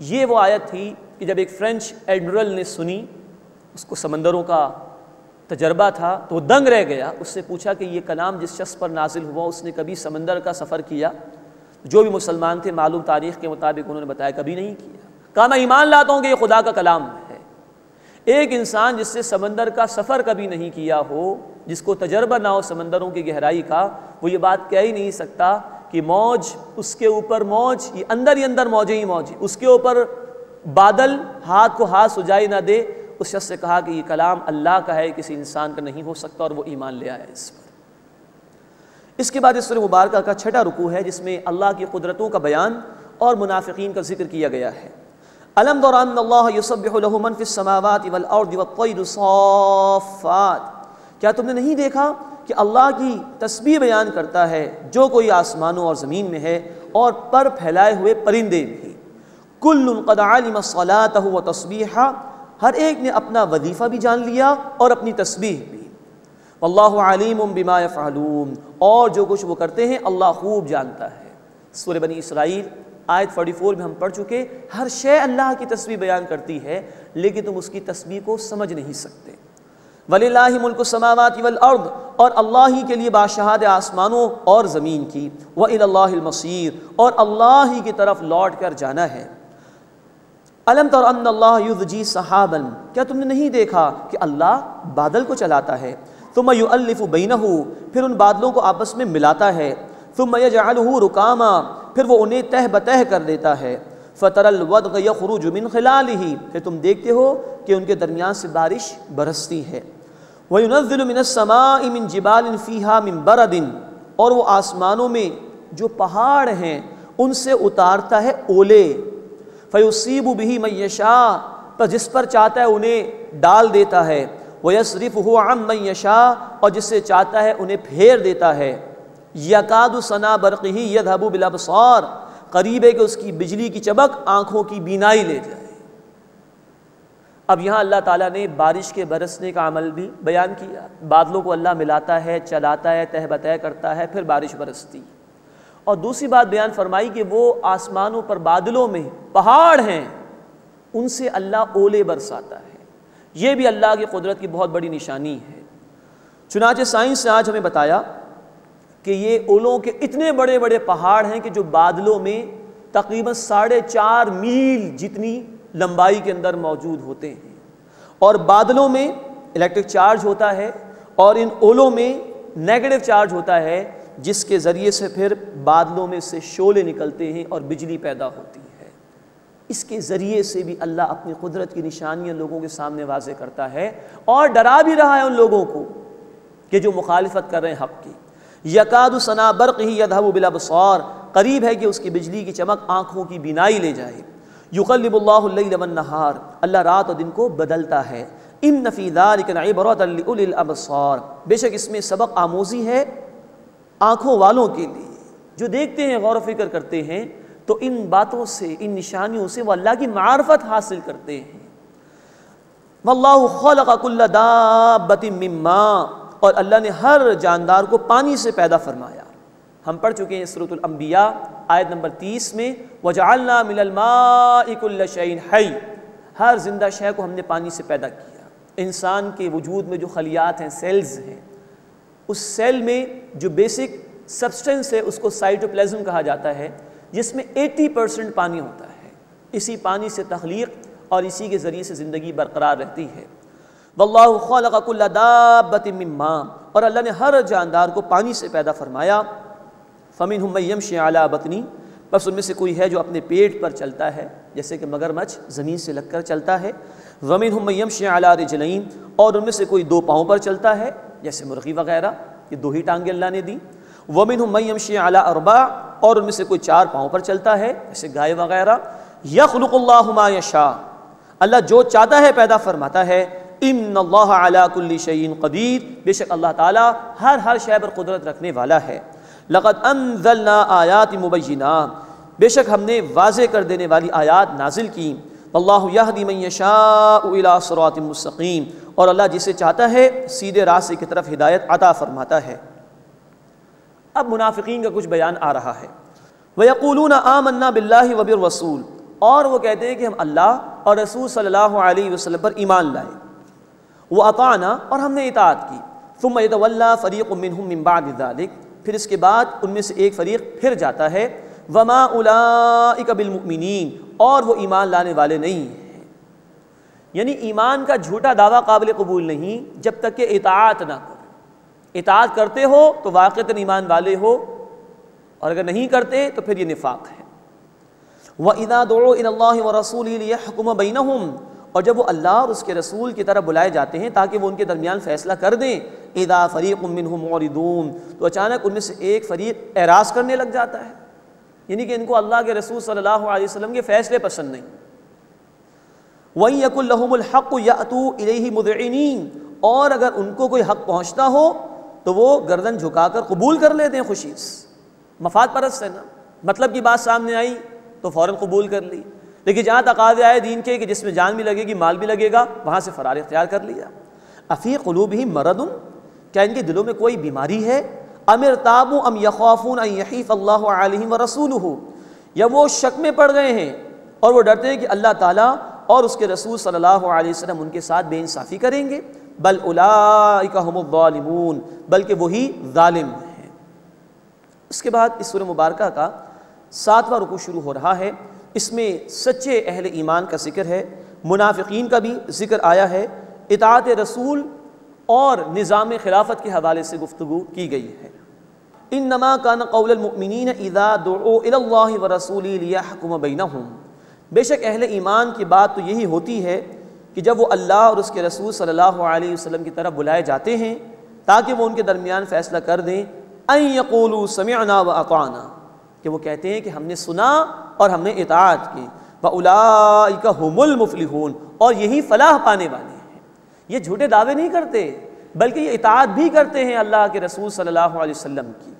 یہ وہ آیت تھی کہ جب ایک فرینچ ایڈمرل نے سنی، اس کو سمندروں کا تجربہ تھا تو وہ دنگ رہ گیا۔ اس سے پوچھا کہ یہ کلام جس شخص پر نازل ہوا اس نے کبھی سمندر کا سفر کیا؟ جو بھی مسلمان تھے معلوم تاریخ کے مطابق انہوں نے بتایا کبھی نہیں کیا۔ کہا میں ایمان لاتا ہوں کہ یہ خدا کا کلام ہے۔ ایک انسان جس سے سمندر کا سفر کبھی نہیں کیا ہو، جس کو تجربہ نہ ہو سمندروں کی گہرائی کا، وہ یہ بات کہہ ہی نہیں سکتا کہ موج، اس کے اوپر موج، یہ اندر ہی اندر موجیں ہی موج، اس کے اوپر بادل، ہاتھ کو ہاتھ سجائی نہ دے۔ اس شخص سے کہا کہ یہ کلام اللہ کا ہے، کسی انسان کا نہیں ہو سکتا، اور وہ ایمان لے آیا اس پر۔ اس کے بعد اس سورہ مبارکہ کا 6واں رکوع ہے جس میں اللہ کی قدرتوں کا بیان اور منافقین کا ذکر کیا گیا ہے۔ الم تر ان اللہ یسبح له من فی السماوات والارض والطیر صافات، کیا تم نے نہیں دیکھا کہ اللہ کی تسبیح بیان کرتا ہے جو کوئی آسمانوں اور زمین میں ہے، اور پر پھیلائے ہوئے پرندے بھی۔ کل قد علم صلاتہ وتسبیحہ، ہر ایک نے اپنا وظیفہ بھی جان لیا اور اپنی تسبیح بھی۔ واللہ علیم بما یفعلون، اور جو کچھ وہ کرتے ہیں اللہ خوب جانتا ہے۔ سورہ بنی اسرائیل آیت 44 میں ہم پڑھ چکے، ہر شے اللہ کی تسبیح بیان کرتی ہے لیکن تم اس کی تسبیح کو سمجھ نہیں سکتے۔ وَلِلَّهِ مُلْكُ السَّمَاوَاتِ وَالْأَرْضِ، اور اللہ ہی کے لیے بادشاہت آسمانوں اور زمین کی، وَإِلَى اللَّهِ الْمَصِيرُ، اور اللہ ہی کی طرف لوٹ کر جانا ہے۔ الم تر ان اللہ یزجی سحابا، کیا تم نے نہیں دیکھا کہ اللہ بادل کو چلاتا ہے، ثم یؤلف بینہ، پھر ان بادلوں کو آپس میں ملاتا ہے، ثم یجعلہ رکاما، پھر وہ انہیں تہ بتہ کر دیتا ہے، فتر الودق یخرج من خلالہ، پھر تم دیکھتے ہو کہ ان کے درمیان سے بارش برستی ہے، وینزل من السماء من جبال فیہا من برد، اور وہ آسمانوں میں جو پہاڑ ہیں ان سے اتارتا ہے اولے، فیصیب بہ من یشاء، پر جس پر چاہتا ہے انہیں ڈال دیتا ہے، ویصرفہ عن من یشاء، اور جس سے چاہتا ہے انہیں پھیر دیتا ہے، یکاد ثنا برقہ یذھب بالابصار، قریب ہے کہ اس کی بجلی کی چمک آنکھوں کی بینائی لے جائے۔ اب یہاں اللہ تعالیٰ نے بارش کے برسنے کا عمل بھی بیان کیا، بادلوں کو اللہ ملاتا ہے، چلاتا ہے، تہ بتہ کرتا ہے، پھر بارش برستی۔ اور دوسری بات بیان فرمائی کہ وہ آسمانوں پر بادلوں میں پہاڑ ہیں، ان سے اللہ اولے برساتا ہے، یہ بھی اللہ کی قدرت کی بہت بڑی نشانی ہے۔ چنانچہ سائنس نے آج ہمیں بتایا کہ یہ اولوں کے اتنے بڑے بڑے پہاڑ ہیں کہ جو بادلوں میں تقریباً 4.5 میل جتنی لمبائی کے اندر موجود ہوتے ہیں، اور بادلوں میں الیکٹرک چارج ہوتا ہے، اور ان اولوں میں نیگیٹو چارج ہوتا ہے جس کے ذریعے سے پھر بادلوں میں سے شعلے نکلتے ہیں اور بجلی پیدا ہوتی ہے۔ اس کے ذریعے سے بھی اللہ اپنی قدرت کی نشانیاں لوگوں کے سامنے واضح کرتا ہے اور ڈرا بھی رہا ہے ان لوگوں کو کہ جو مخالفت کر رہے ہیں حق کی۔ یکاد سنا برقہ یذھب بالابصار، قریب ہے کہ اس کی بجلی کی چمک آنکھوں کی بینائی لے جائے۔ یقلب اللہ اللیل والنہار، اللہ رات اور دن کو بدلتا ہے۔ ان فی ذلک عبرۃ لأولی الابصار، بے شک اس میں سبق آموزی ہے آنکھوں والوں کے لیے جو دیکھتے ہیں، غور و فکر کرتے ہیں، تو ان باتوں سے، ان نشانیوں سے وہ اللہ کی معرفت حاصل کرتے ہیں۔ واللہ خلق کل دابۃ من ماء، اور اللہ نے ہر جاندار کو پانی سے پیدا فرمایا۔ ہم پڑھ چکے ہیں سورۃ الانبیاء آیت نمبر 30 میں وجعلنا من الماء کل شیء حی، ہر زندہ شے کو ہم نے پانی سے پیدا کیا۔ انسان کے وجود میں جو خلیات ہیں، سیلز ہیں، اس سیل میں جو بیسک سبسٹنس ہے اس کو سائٹوپلازم کہا جاتا ہے، جس میں 80% پانی ہوتا ہے۔ اسی پانی سے تخلیق اور اسی کے ذریعے سے زندگی برقرار رہتی ہے۔ واللہ خلق کل دابۃ من ماء، اور اللہ نے ہر جاندار کو پانی سے پیدا فرمایا۔ فمنہم من یمشی علی بطنہ، بس ان میں سے کوئی ہے جو اپنے پیٹ پر چلتا ہے، جیسے کہ مگرمچھ زمین سے لگ کر چلتا ہے۔ ومنہم من یمشی علی رجلین، اور ان میں سے کوئی 2 پاؤں پر چلتا ہے، جیسے مرغی وغیرہ، یہ 2 ہی ٹانگیں اللہ نے دی۔ ومنہم من یمشی علی اربع، اور ان میں سے کوئی 4 پاؤں پر چلتا ہے، جیسے گائے وغیرہ۔ یخلق اللہ ما یشاء، اللہ جو چاہتا ہے پیدا فرماتا ہے۔ ان اللہ علی کل شیء قدیر، بے شک اللہ تعالیٰ ہر شے پر قدرت رکھنے والا ہے۔ لقد انزلنا آیات مبینات، بے شک ہم نے واضح کر دینے والی آیات نازل کی۔ واللہ یہدی من یشاء الی صراط مستقیم، اور اللہ جسے چاہتا ہے سیدھے راستے کی طرف ہدایت عطا فرماتا ہے۔ اب منافقین کا کچھ بیان آ رہا ہے۔ وَيَقُولُونَ آمَنَّا بِاللَّهِ وَبِالرَّسُولِ، اور وہ کہتے ہیں کہ ہم اللہ اور رسول صلی اللہ علیہ وسلم پر ایمان لائے۔ وَأَطَعْنَا، اور ہم نے اطاعت کی۔ ثُمَّ يَتَوَلَّىٰ فَرِيقٌ مِّنْهُم مِّن بَعْدِ ذَلِكَ، پھر اس کے بعد ان میں سے ایک فریق پھر جاتا ہے۔ وَمَا أُولَٰئِكَ بِالْمُؤْمِنِينَ، اور وہ ایمان لانے والے نہیں ہیں۔ یعنی ایمان کا جھوٹا دعویٰ قابل قبول نہیں جب تک کہ اطاعت نہ کرو۔ اطاعت کرتے ہو تو واقعتاً ایمان والے ہو، اور اگر نہیں کرتے تو پھر یہ نفاق ہے۔ وَإِذَا دُعُوا إِلَى اللَّهِ وَرَسُولِهِ لِيَحْكُمَ بَيْنَهُمْ، اور جب وہ اللہ اور اس کے رسول کی طرف بلائے جاتے ہیں تاکہ وہ ان کے درمیان فیصلہ کر دیں۔ اذا فریق منہم معرضون، تو اچانک ان میں سے ایک فریق اعراض کرنے لگ جاتا ہے، یعنی کہ ان کو اللہ کے رسول صلی اللہ علیہ وسلم کے فیصلے پسند نہیں۔ وَإِن يَكُن لَّهُمُ الْحَقُّ يَأْتُوا إِلَيْهِ مُذْعِنِينَ، اور اگر ان کو کوئی حق پہنچتا ہو تو وہ گردن جھکا کر قبول کر لیتے ہیں خوشی سے۔ مفاد پرست ہے نا، مطلب کی بات سامنے آئی تو فوراً قبول کر لی، لیکن جہاں تقاضے آئے دین کے کہ جس میں جان بھی لگے گی مال بھی لگے گا، وہاں سے فرار اختیار کر لیا۔ افی قلوبہم مرض، کیا ان کے دلوں میں کوئی بیماری ہے؟ ام ارتابوا ام یخافون ان یحیف اللہ علیہم ورسولہ، یا وہ شک میں پڑ گئے ہیں اور وہ ڈرتے ہیں کہ اللہ تعالیٰ اور اس کے رسول صلی اللہ علیہ وسلم ان کے ساتھ بے انصافی کریں گے۔ بل اولئک ھم الظالمون، بلکہ وہی ظالم ہیں۔ اس کے بعد اس سورہ مبارکہ کا 7واں رکوع شروع ہو رہا ہے۔ اس میں سچے اہل ایمان کا ذکر ہے، منافقین کا بھی ذکر آیا ہے، اطاعت رسول اور نظام خلافت کے حوالے سے گفتگو کی گئی ہے۔ انما کان قول المؤمنین اذا دعوا الی اللہ ورسولہ لیحکم بینہم، بے شک اہل ایمان کی بات تو یہی ہوتی ہے کہ جب وہ اللہ اور اس کے رسول صلی اللہ علیہ وسلم کی طرف بلائے جاتے ہیں تاکہ وہ ان کے درمیان فیصلہ کر دیں، ان یقولوا سمعنا واطعنا، کہ وہ کہتے ہیں کہ ہم نے سنا اور ہم نے اطاعت کی۔ وَأُولَئِكَ هُمُ الْمُفْلِحُونَ، اور یہی فلاح پانے والے ہیں۔ یہ جھوٹے دعوے نہیں کرتے بلکہ یہ اطاعت بھی کرتے ہیں اللہ کے رسول صلی اللہ علیہ وسلم کی۔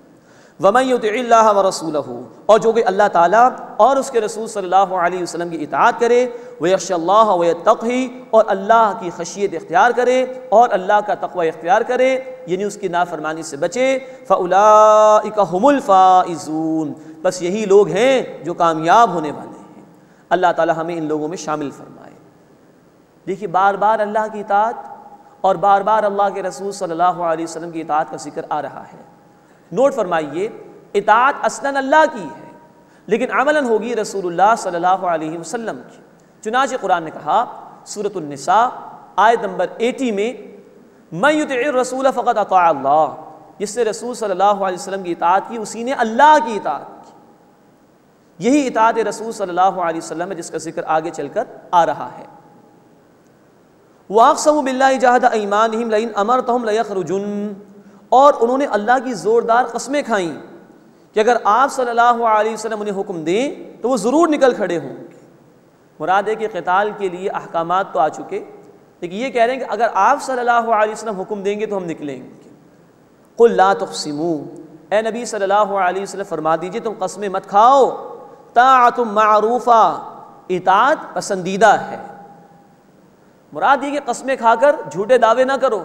وَمَن يُطِعِ اللَّهَ وَرَسُولَهُ، اور جو کہ اللہ تعالیٰ اور اس کے رسول صلی اللہ علیہ وسلم کی اطاعت کرے، وَيَخْشَ اللَّهَ وَيَتَّقْهِ، اور اللہ کی خشیت اختیار کرے اور اللہ کا تقوی اختیار کرے، یعنی اس کی نافرمانی سے بچے۔ فَأُولَئِكَ هُمُ الْفَائِزُونَ، بس یہی لوگ ہیں جو کامیاب ہونے والے ہیں۔ اللہ تعالیٰ ہمیں ان لوگوں میں شامل فرمائے۔ دیکھیے بار بار اللہ کی اطاعت اور بار بار اللہ کے رسول صلی اللہ علیہ وسلم کی اطاعت کا ذکر آ رہا ہے۔ نوٹ فرمائیے، اطاعت اصلاً اللہ کی ہے لیکن عملاً ہوگی رسول اللہ صلی اللہ علیہ وسلم کی۔ چنانچہ قرآن نے کہا سورۃ النساء آیت نمبر 80 میں، من یطع الرسول فقد اطاع اللہ، جس نے رسول صلی اللہ علیہ وسلم کی اطاعت کی اسی نے اللہ کی اطاعت کی۔ یہی اطاعت رسول صلی اللہ علیہ وسلم ہے جس کا ذکر آگے چل کر آ رہا ہے۔ وَأَقْسَمُوا بِاللَّهِ جَهْدَ أَيْمَانِهِمْ لَئِنْ أَمَرْتَهُمْ لَيَخْرُجُنَّ، اور انہوں نے اللہ کی زوردار قسمیں کھائیں کہ اگر آپ صلی اللہ علیہ وسلم انہیں حکم دیں تو وہ ضرور نکل کھڑے ہوں گے۔ مراد ہے کہ قتال کے لیے احکامات تو آ چکے، لیکن یہ کہہ رہے ہیں کہ اگر آپ صلی اللہ علیہ وسلم حکم دیں گے تو ہم نکلیں گے۔ قُلْ لَا تُقْسِمُوا، اے نبی صلی اللہ علیہ وسلم فرما دیجئے تم قسمیں مت کھاؤ، طاعۃ معروفہ، اطاعت پسندیدہ ہے۔ مراد یہ کہ قسمیں کھا کر جھوٹے دعوے نہ کرو۔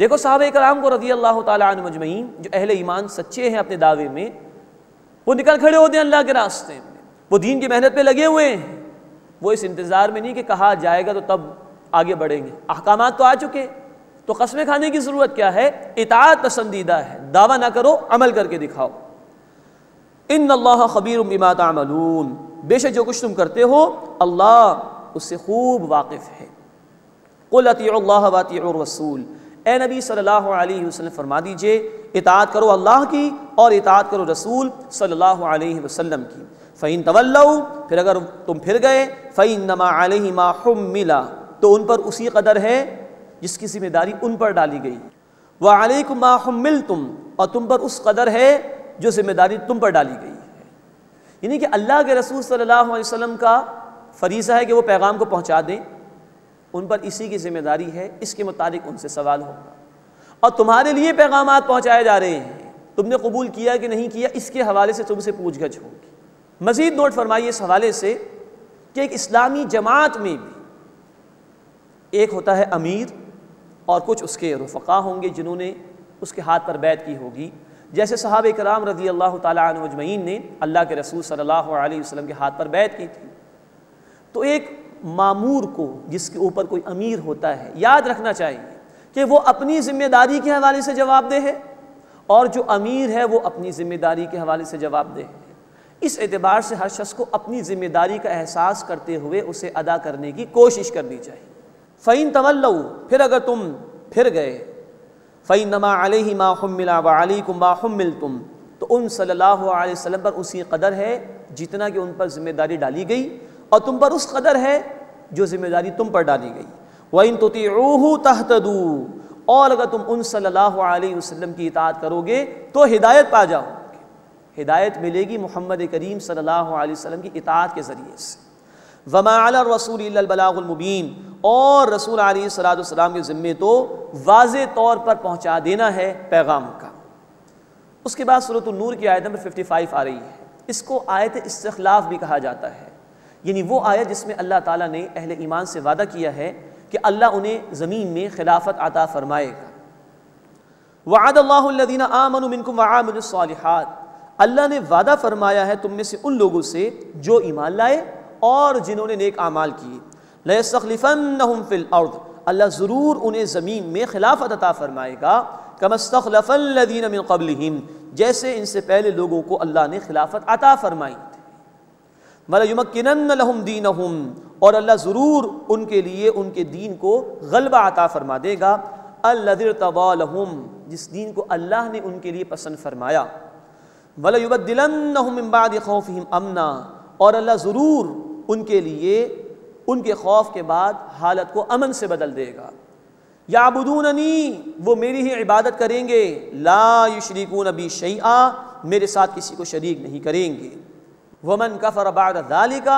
دیکھو صحابہ کرام کو رضی اللہ تعالیٰ عنہ مجمعین، جو اہل ایمان سچے ہیں اپنے دعوے میں، وہ نکل کھڑے ہوتے ہیں اللہ کے راستے میں، وہ دین کی محنت پہ لگے ہوئے ہیں، وہ اس انتظار میں نہیں کہ کہا جائے گا تو تب آگے بڑھیں گے، احکامات تو آ چکے، تو قسمیں کھانے کی ضرورت کیا ہے؟ اطاعت پسندیدہ ہے، دعویٰ نہ کرو، عمل کر کے دکھاؤ۔ ان اللہ خبیر بما تعملون، بے شک جو کچھ تم کرتے ہو اللہ اس سے خوب واقف ہے۔ قل اطیعوا اللہ واطیعوا الرسول، اے نبی صلی اللہ علیہ وسلم فرما دیجئے اطاعت کرو اللہ کی اور اطاعت کرو رسول صلی اللہ علیہ وسلم کی۔ فَإِن تَوَلَّوْا، پھر اگر تم پھر گئے، فَإِنَّمَا عَلَيْهِ مَا حُمِّلَ، تو ان پر اسی قدر ہے جس کی ذمہ داری ان پر ڈالی گئی، وَعَلَيْكُمْ مَا حُمِّلْتُمْ، اور تم پر اس قدر ہے جو ذمہ داری تم پر ڈالی گئی ہے۔ یعنی کہ اللہ کے رسول صلی اللہ علیہ وسلم کا فریضہ ہے کہ وہ پیغام کو پہنچا دیں، ان پر اسی کی ذمہ داری ہے، اس کے متعلق ان سے سوال ہوگا، اور تمہارے لیے پیغامات پہنچائے جا رہے ہیں، تم نے قبول کیا کہ نہیں کیا، اس کے حوالے سے تم سے پوچھ گچھ ہوگی۔ مزید نوٹ فرمائیے اس حوالے سے کہ ایک اسلامی جماعت میں بھی ایک ہوتا ہے امیر اور کچھ اس کے رفقا ہوں گے جنہوں نے اس کے ہاتھ پر بیعت کی ہوگی، جیسے صحابہ کرام رضی اللہ تعالیٰ عنہ اجمعین نے اللہ کے رسول صلی اللہ علیہ وسلم کے ہاتھ پر بیعت کی تھی۔ تو ایک مامور کو، جس کے اوپر کوئی امیر ہوتا ہے، یاد رکھنا چاہیے کہ وہ اپنی ذمہ داری کے حوالے سے جواب دہ ہے، اور جو امیر ہے وہ اپنی ذمہ داری کے حوالے سے جواب دہ ہے۔ اس اعتبار سے ہر شخص کو اپنی ذمہ داری کا احساس کرتے ہوئے اسے ادا کرنے کی کوشش کرنی چاہیے۔ فَإِن تَوَلَّوْا، پھر اگر تم پھر گئے، فَإِنَّمَا عَلَيْهِ مَا حُمِّلَ وَعَلَيْكُمْ مَا حُمِّلْتُمْ، تو ان صلی اللہ علیہ وسلم پر اسی قدر ہے جتنا کہ ان پر ذمہ داری ڈالی گئی، اور تم پر اس قدر ہے جو ذمہ داری تم پر ڈالی گئی۔ وَإِن تُطِيعُوهُ تَهْتَدُوا، اور اگر تم ان صلی اللہ علیہ وسلم کی اطاعت کرو گے تو ہدایت پا جاؤ گے، ہدایت ملے گی محمد کریم صلی اللہ علیہ وسلم کی اطاعت کے ذریعے سے۔ وَمَا عَلَى الرَّسُولِ إِلَّا الْبَلَاغُ الْمُبِينُ، اور رسول علیہ السلام کے ذمے تو واضح طور پر پہنچا دینا ہے پیغام کا۔ اس کے بعد سورۃ النور کی آیت نمبر 55 آ رہی ہے، اس کو آیت استخلاف بھی کہا جاتا ہے، یعنی وہ آیت جس میں اللہ تعالیٰ نے اہل ایمان سے وعدہ کیا ہے کہ اللہ انہیں زمین میں خلافت عطا فرمائے گا۔ وعد اللہ الذین آمنوا منکم وعاملوا الصالحات، اللہ نے وعدہ فرمایا ہے تم میں سے ان لوگوں سے جو ایمان لائے اور جنہوں نے نیک اعمال کیے۔ لَيَسْتَخْلِفَنَّهُمْ فِي الْأَرْضِ، اللہ ضرور انہیں زمین میں خلافت عطا فرمائے گا، كَمَا اسْتَخْلَفَ الَّذِينَ مِن قَبْلِهِمْ، جیسے ان سے پہلے لوگوں کو اللہ نے خلافت عطا فرمائی تھی۔ وَلَيُمَكِّنَنَّ لَهُمْ دِينَهُمْ، اور اللہ ضرور ان کے لیے ان کے دین کو غلبہ عطا فرما دے گا، الَّذِي ارْتَضَىٰ لَهُمْ، جس دین کو اللہ نے ان کے لیے پسند فرمایا۔ وَلَيُبَدِّلَنَّهُم مِّن بَعْدِ خَوْفِهِمْ أَمْنًا، اور اللہ ضرور ان کے لیے ان کے خوف کے بعد حالت کو امن سے بدل دے گا۔ یعبدوننی، وہ میری ہی عبادت کریں گے، لا یشرکون بی شیئا، میرے ساتھ کسی کو شریک نہیں کریں گے۔ ومن کفر بعد ذالک،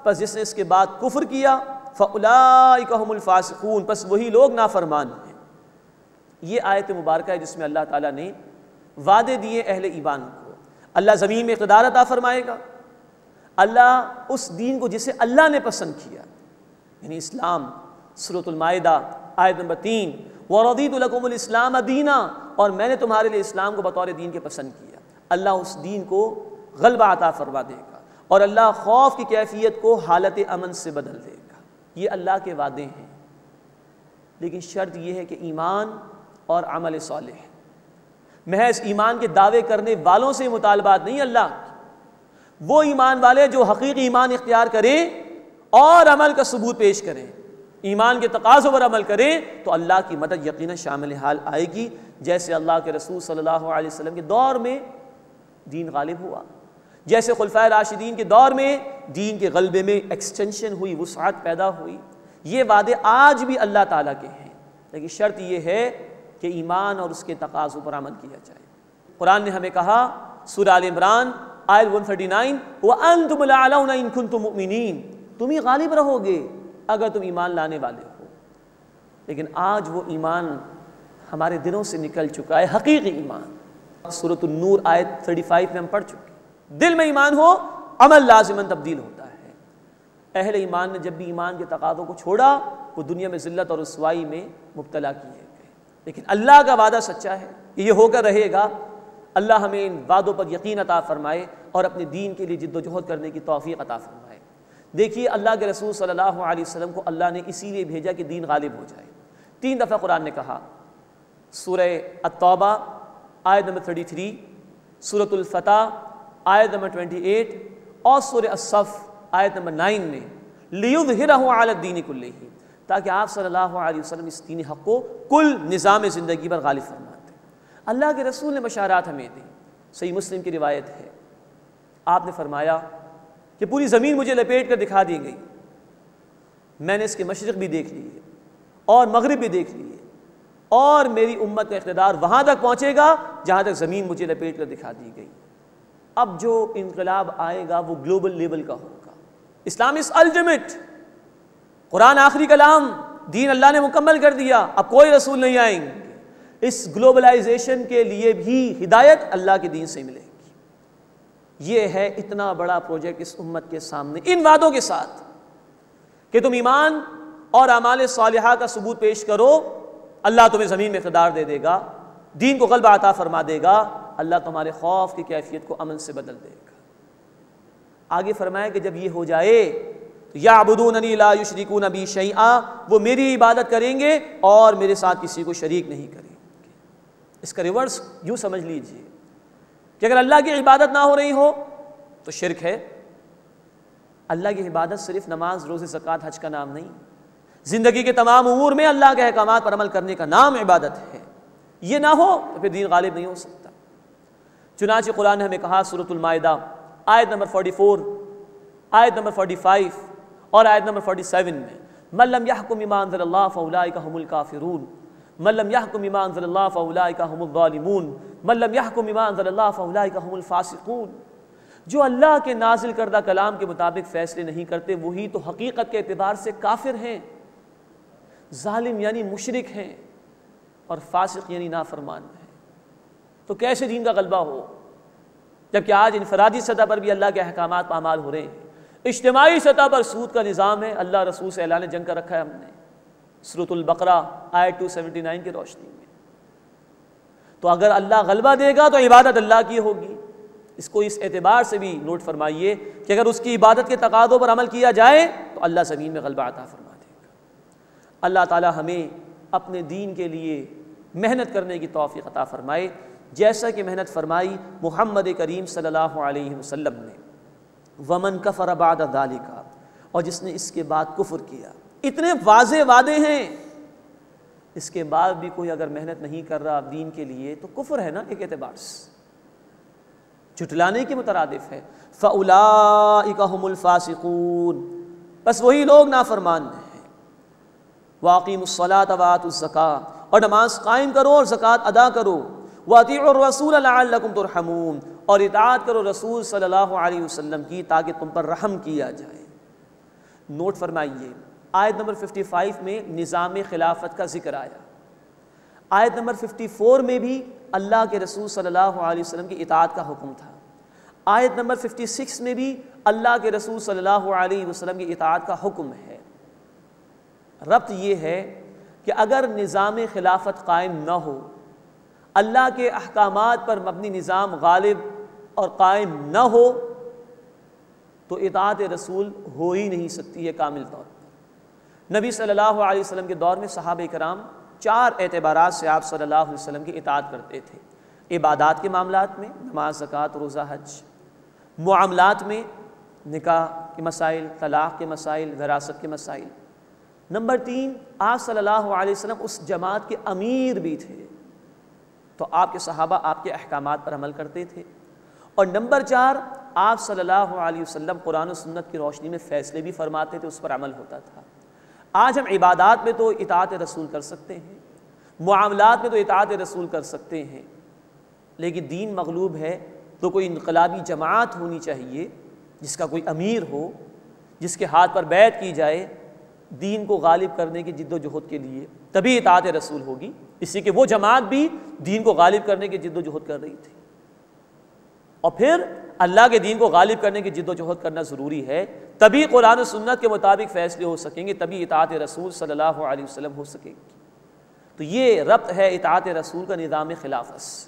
پس جس نے اس کے بعد کفر کیا، فاولئک هم الفاسقون، پس وہی لوگ نافرمان ہیں۔ یہ آیت مبارکہ ہے جس میں اللہ تعالیٰ نے وعدے دیے اہل ایمان کو، اللہ زمین میں اقتدار عطا فرمائے گا، اللہ اس دین کو جسے اللہ نے پسند کیا، یعنی اسلام، سورۃ المائدہ آیت نمبر 3، وَرَضِيتُ لَكُمُ الْإِسْلَامَ دِينًا، اور میں نے تمہارے لیے اسلام کو بطور دین کے پسند کیا۔ اللہ اس دین کو غلبہ عطا فرما دے گا، اور اللہ خوف کی کیفیت کو حالت امن سے بدل دے گا۔ یہ اللہ کے وعدے ہیں، لیکن شرط یہ ہے کہ ایمان اور عمل صالح، محض ایمان کے دعوے کرنے والوں سے مطالبات نہیں اللہ کی، وہ ایمان والے جو حقیقی ایمان اختیار کریں اور عمل کا ثبوت پیش کریں، ایمان کے تقاضوں پر عمل کریں تو اللہ کی مدد یقیناً شامل حال آئے گی، جیسے اللہ کے رسول صلی اللہ علیہ وسلم کے دور میں دین غالب ہوا، جیسے خلفائے راشدین کے دور میں دین کے غلبے میں ایکسٹینشن ہوئی، وسعت پیدا ہوئی۔ یہ وعدے آج بھی اللہ تعالیٰ کے ہیں، لیکن شرط یہ ہے کہ ایمان اور اس کے تقاضوں پر عمل کیا جائے۔ قرآن نے ہمیں کہا سورہ آل عمران آیت 139 وَأَنْتُمُ الْأَعْلَوْنَ إِن كُنتُم مُؤْمِنِينَ، تم ہی غالب رہو گے اگر تم ایمان لانے والے ہو۔ لیکن آج وہ ایمان ہمارے دلوں سے نکل چکا ہے، حقیقی ایمان۔ سورۃ النور آیت 35 میں ہم پڑھ چکے، دل میں ایمان ہو عمل لازماً تبدیل ہوتا ہے۔ اہل ایمان نے جب بھی ایمان کے تقاضوں کو چھوڑا وہ دنیا میں ذلت اور رسوائی میں مبتلا کیے گئے، لیکن اللہ کا وعدہ سچا ہے، یہ ہو کر رہے گا۔ اللہ ہمیں ان وعدوں پر یقین عطا فرمائے اور اپنے دین کے لیے جد و جہد کرنے کی توفیق عطا فرمائے۔ دیکھیے اللہ کے رسول صلی اللہ علیہ وسلم کو اللہ نے اسی لیے بھیجا کہ دین غالب ہو جائے۔ 3 دفعہ قرآن نے کہا، سورہ التوبہ آیت نمبر 33، سورۃ الفتح آیت نمبر 28 اور سورہ الصف آیت نمبر 9 میں لِيُظْهِرَهُ عَلَى الدِّينِ كُلِّهِ، تاکہ آپ صلی اللہ علیہ وسلم اس دین حق کو کل نظام زندگی پر غالب فرماتے۔ اللہ کے رسول نے بشارات ہمیں دی، صحیح مسلم کی روایت ہے، آپ نے فرمایا کہ پوری زمین مجھے لپیٹ کر دکھا دی گئی، میں نے اس کے مشرق بھی دیکھ لیے اور مغرب بھی دیکھ لیے، اور میری امت کا اقتدار وہاں تک پہنچے گا جہاں تک زمین مجھے لپیٹ کر دکھا دی گئی۔ اب جو انقلاب آئے گا وہ گلوبل لیول کا ہوگا۔ اسلام از الٹیمیٹ، قرآن آخری کلام، دین اللہ نے مکمل کر دیا، اب کوئی رسول نہیں آئیں گے۔ اس گلوبلائزیشن کے لیے بھی ہدایت اللہ کے دین سے ملے گی۔ یہ ہے اتنا بڑا پروجیکٹ اس امت کے سامنے، ان وعدوں کے ساتھ کہ تم ایمان اور اعمال صالحہ کا ثبوت پیش کرو، اللہ تمہیں زمین میں اقتدار دے دے گا، دین کو غلبہ عطا فرما دے گا، اللہ تمہارے خوف کی کیفیت کو امن سے بدل دے گا۔ آگے فرمایا کہ جب یہ ہو جائے تو یعبدوننی لا یشرکون بی شیئا، وہ میری عبادت کریں گے اور میرے ساتھ کسی کو شریک نہیں کریں گے۔ اس کا ریورس یوں سمجھ لیجئے کہ اگر اللہ کی عبادت نہ ہو رہی ہو تو شرک ہے۔ اللہ کی عبادت صرف نماز، روزے، زکوٰۃ، حج کا نام نہیں، زندگی کے تمام امور میں اللہ کے احکامات پر عمل کرنے کا نام عبادت ہے۔ یہ نہ ہو تو پھر دین غالب نہیں ہو سکتا۔ چنانچہ قرآن نے ہمیں کہا سورۃ المائدہ آیت نمبر 44، آیت نمبر 45 اور آیت نمبر 47 میں من لم يحكم بما انزل الله فاولئک هم الکافرون، من لم يحكم بما انزل الله فاولئک هم الظالمون، من لم يحكم بما انزل الله فاولئک هم الفاسقون۔ جو اللہ کے نازل کردہ کلام کے مطابق فیصلے نہیں کرتے وہی تو حقیقت کے اعتبار سے کافر ہیں، ظالم یعنی مشرک ہیں، اور فاسق یعنی نافرمان ہیں۔ تو کیسے دین کا غلبہ ہو جبکہ آج انفرادی سطح پر بھی اللہ کے احکامات پامال ہو رہے ہیں، اجتماعی سطح پر سود کا نظام ہے، اللہ رسول سے اعلان جنگ کر رکھا ہے ہم نے سورۃ البقرہ آیت 279 کی روشنی میں۔ تو اگر اللہ غلبہ دے گا تو عبادت اللہ کی ہوگی۔ اس کو اس اعتبار سے بھی نوٹ فرمائیے کہ اگر اس کی عبادت کے تقاضوں پر عمل کیا جائے تو اللہ زمین میں غلبہ عطا فرما دے گا۔ اللہ تعالی ہمیں اپنے دین کے لیے محنت کرنے کی توفیق عطا فرمائے، جیسا کہ محنت فرمائی محمد کریم صلی اللہ علیہ وسلم نے۔ ومن کفر بعد ذالک، اور جس نے اس کے بعد کفر کیا۔ اتنے واضح وعدے ہیں، اس کے بعد بھی کوئی اگر محنت نہیں کر رہا دین کے لیے تو کفر ہے نا، ایک اعتبار سے جھٹلانے کے مترادف ہے۔ فَأُولَئِكَ هُمُ الْفَاسِقُونَ، بس وہی لوگ نافرمان ہیں۔ وَأَقِیمُوا الصَّلَاةَ وَآتُوا الزَّکَاةَ، اور نماز قائم کرو اور زکوٰۃ ادا کرو۔ وَأَطِیعُوا الرَّسُولَ لَعَلَّکُمْ تُرْحَمُونَ، اور اطاعت کرو رسول صلی اللہ علیہ وسلم کی تاکہ تم پر رحم کیا جائے۔ نوٹ فرمائیے آیت نمبر 55 میں نظام خلافت کا ذکر آیا، آیت نمبر 54 میں بھی اللہ کے رسول صلی اللہ علیہ وسلم کی اطاعت کا حکم تھا، آیت نمبر 56 میں بھی اللہ کے رسول صلی اللہ علیہ وسلم کی اطاعت کا حکم ہے۔ ربط یہ ہے کہ اگر نظام خلافت قائم نہ ہو، اللہ کے احکامات پر مبنی نظام غالب اور قائم نہ ہو تو اطاعت رسول ہو ہی نہیں سکتی ہے کامل طور پر۔ نبی صلی اللہ علیہ وسلم کے دور میں صحابہ کرام 4 اعتبارات سے آپ صلی اللہ علیہ وسلم کی اطاعت کرتے تھے۔ عبادات کے معاملات میں نماز، زکوٰۃ، روزہ، حج، معاملات میں نکاح کے مسائل، طلاق کے مسائل، وراثت کے مسائل، نمبر 3، آپ صلی اللہ علیہ وسلم اس جماعت کے امیر بھی تھے، تو آپ کے صحابہ آپ کے احکامات پر عمل کرتے تھے۔ اور نمبر 4، آپ صلی اللہ علیہ وسلم قرآن و سنت کی روشنی میں فیصلے بھی فرماتے تھے، اس پر عمل ہوتا تھا۔ آج ہم عبادات میں تو اطاعت رسول کر سکتے ہیں، معاملات میں تو اطاعت رسول کر سکتے ہیں، لیکن دین مغلوب ہے تو کوئی انقلابی جماعت ہونی چاہیے جس کا کوئی امیر ہو، جس کے ہاتھ پر بیعت کی جائے دین کو غالب کرنے کی جد و جہد کے لیے، تبھی اطاعت رسول ہوگی۔ اسی کہ وہ جماعت بھی دین کو غالب کرنے کی جد و جہد کر رہی تھی، اور پھر اللہ کے دین کو غالب کرنے کی جد و جہد کرنا ضروری ہے، تبھی قرآن و سنت کے مطابق فیصلے ہو سکیں گے، تبھی اطاعت رسول صلی اللہ علیہ وسلم ہو سکے گی۔ تو یہ ربط ہے اطاعت رسول کا نظام خلافت سے۔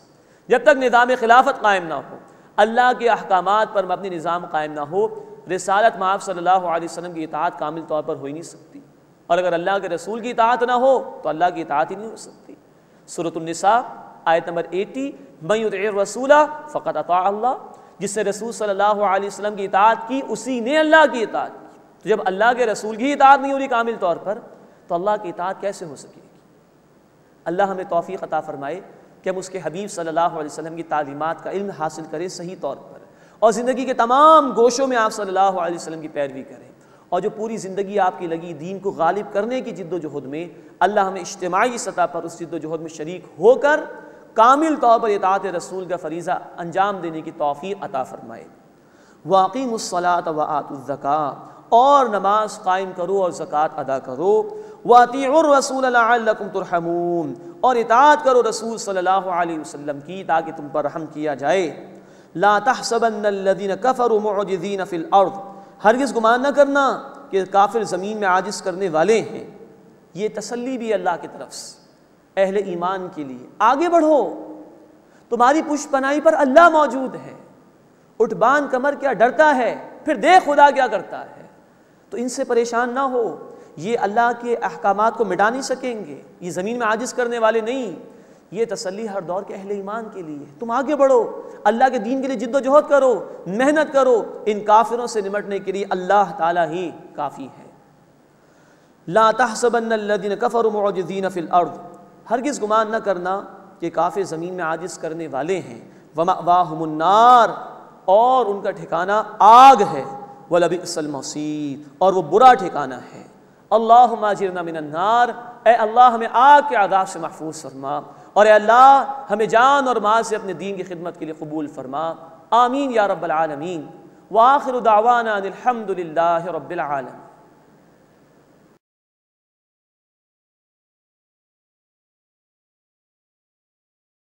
جب تک نظام خلافت قائم نہ ہو، اللہ کے احکامات پر مبنی نظام قائم نہ ہو، رسالت مآب صلی اللہ علیہ وسلم کی اطاعت کامل طور پر ہو ہی نہیں سکتی، اور اگر اللہ کے رسول کی اطاعت نہ ہو تو اللہ کی اطاعت ہی نہیں ہو سکتی۔ سورۃ النساء آیت نمبر 80، من یطع الرسول فقد اطاع اللہ، جس نے رسول صلی اللہ علیہ وسلم کی اطاعت کی اسی نے اللہ کی اطاعت کی۔ تو جب اللہ کے رسول کی اطاعت نہیں ہو رہی کامل طور پر تو اللہ کی اطاعت کیسے ہو سکے گی؟ اللہ ہمیں توفیق عطا فرمائے کہ ہم اس کے حبیب صلی اللہ علیہ وسلم کی تعلیمات کا علم حاصل کریں صحیح طور پر، اور زندگی کے تمام گوشوں میں آپ صلی اللہ علیہ وسلم کی پیروی کریں، اور جو پوری زندگی آپ کی لگی دین کو غالب کرنے کی جد و جہد میں، اللہ ہمیں اجتماعی سطح پر اس جد و جہد میں شریک ہو کر کامل طور پر اطاعت رسول کا فریضہ انجام دینے کی توفیق عطا فرمائے۔ وَأَقِیمُوا الصَّلَاةَ وَآتُوا الزَّکَاةَ، اور نماز قائم کرو اور زکوٰۃ ادا کرو۔ وَأَطِیعُوا الرَّسُولَ لَعَلَّکُمْ تُرْحَمُونَ، اور اطاعت کرو رسول صلی اللہ علیہ وسلم کی تاکہ تم پر رحم کیا جائے۔ لَا تَحْسَبَنَّ الَّذِينَ كَفَرُوا مُعْجِزِينَ فِي الْأَرْضِ، ہرگز گمان نہ کرنا کہ کافر زمین میں عاجز کرنے والے ہیں۔ یہ تسلی بھی اللہ کی طرف سے اہل ایمان کے لیے، آگے بڑھو، تمہاری پشت پناہی پر اللہ موجود ہے۔ اٹھ بان کمر کیا ڈرتا ہے، پھر دیکھ خدا کیا کرتا ہے، تو ان سے پریشان نہ ہو، یہ اللہ کے احکامات کو مٹا نہیں سکیں گے، یہ زمین میں عاجز کرنے والے نہیں۔ یہ تسلی ہر دور کے اہل ایمان کے لیے، تم آگے بڑھو، اللہ کے دین کے لیے جد و جہد کرو، محنت کرو، ان کافروں سے نمٹنے کے لیے اللہ تعالیٰ ہی کافی ہے۔ لا تحسبن الذین کفروا معجزین فی الارض، ہرگز گمان نہ کرنا کہ کافر زمین میں عاجز کرنے والے ہیں۔ ومأواہم النار، اور ان کا ٹھکانہ آگ ہے۔ وَلَبِئْسَ الْمَصِيرُ، اور وہ برا ٹھکانہ ہے۔ اللہم اجرنا من النار، اے اللہ ہمیں آگ کے عذاب سے محفوظ فرما، اور اے اللہ ہمیں جان اور مال سے اپنے دین کی خدمت کے لیے قبول فرما۔ آمین یا رب العالمین۔ وآخر دعوانا ان الحمد للہ رب العالمین۔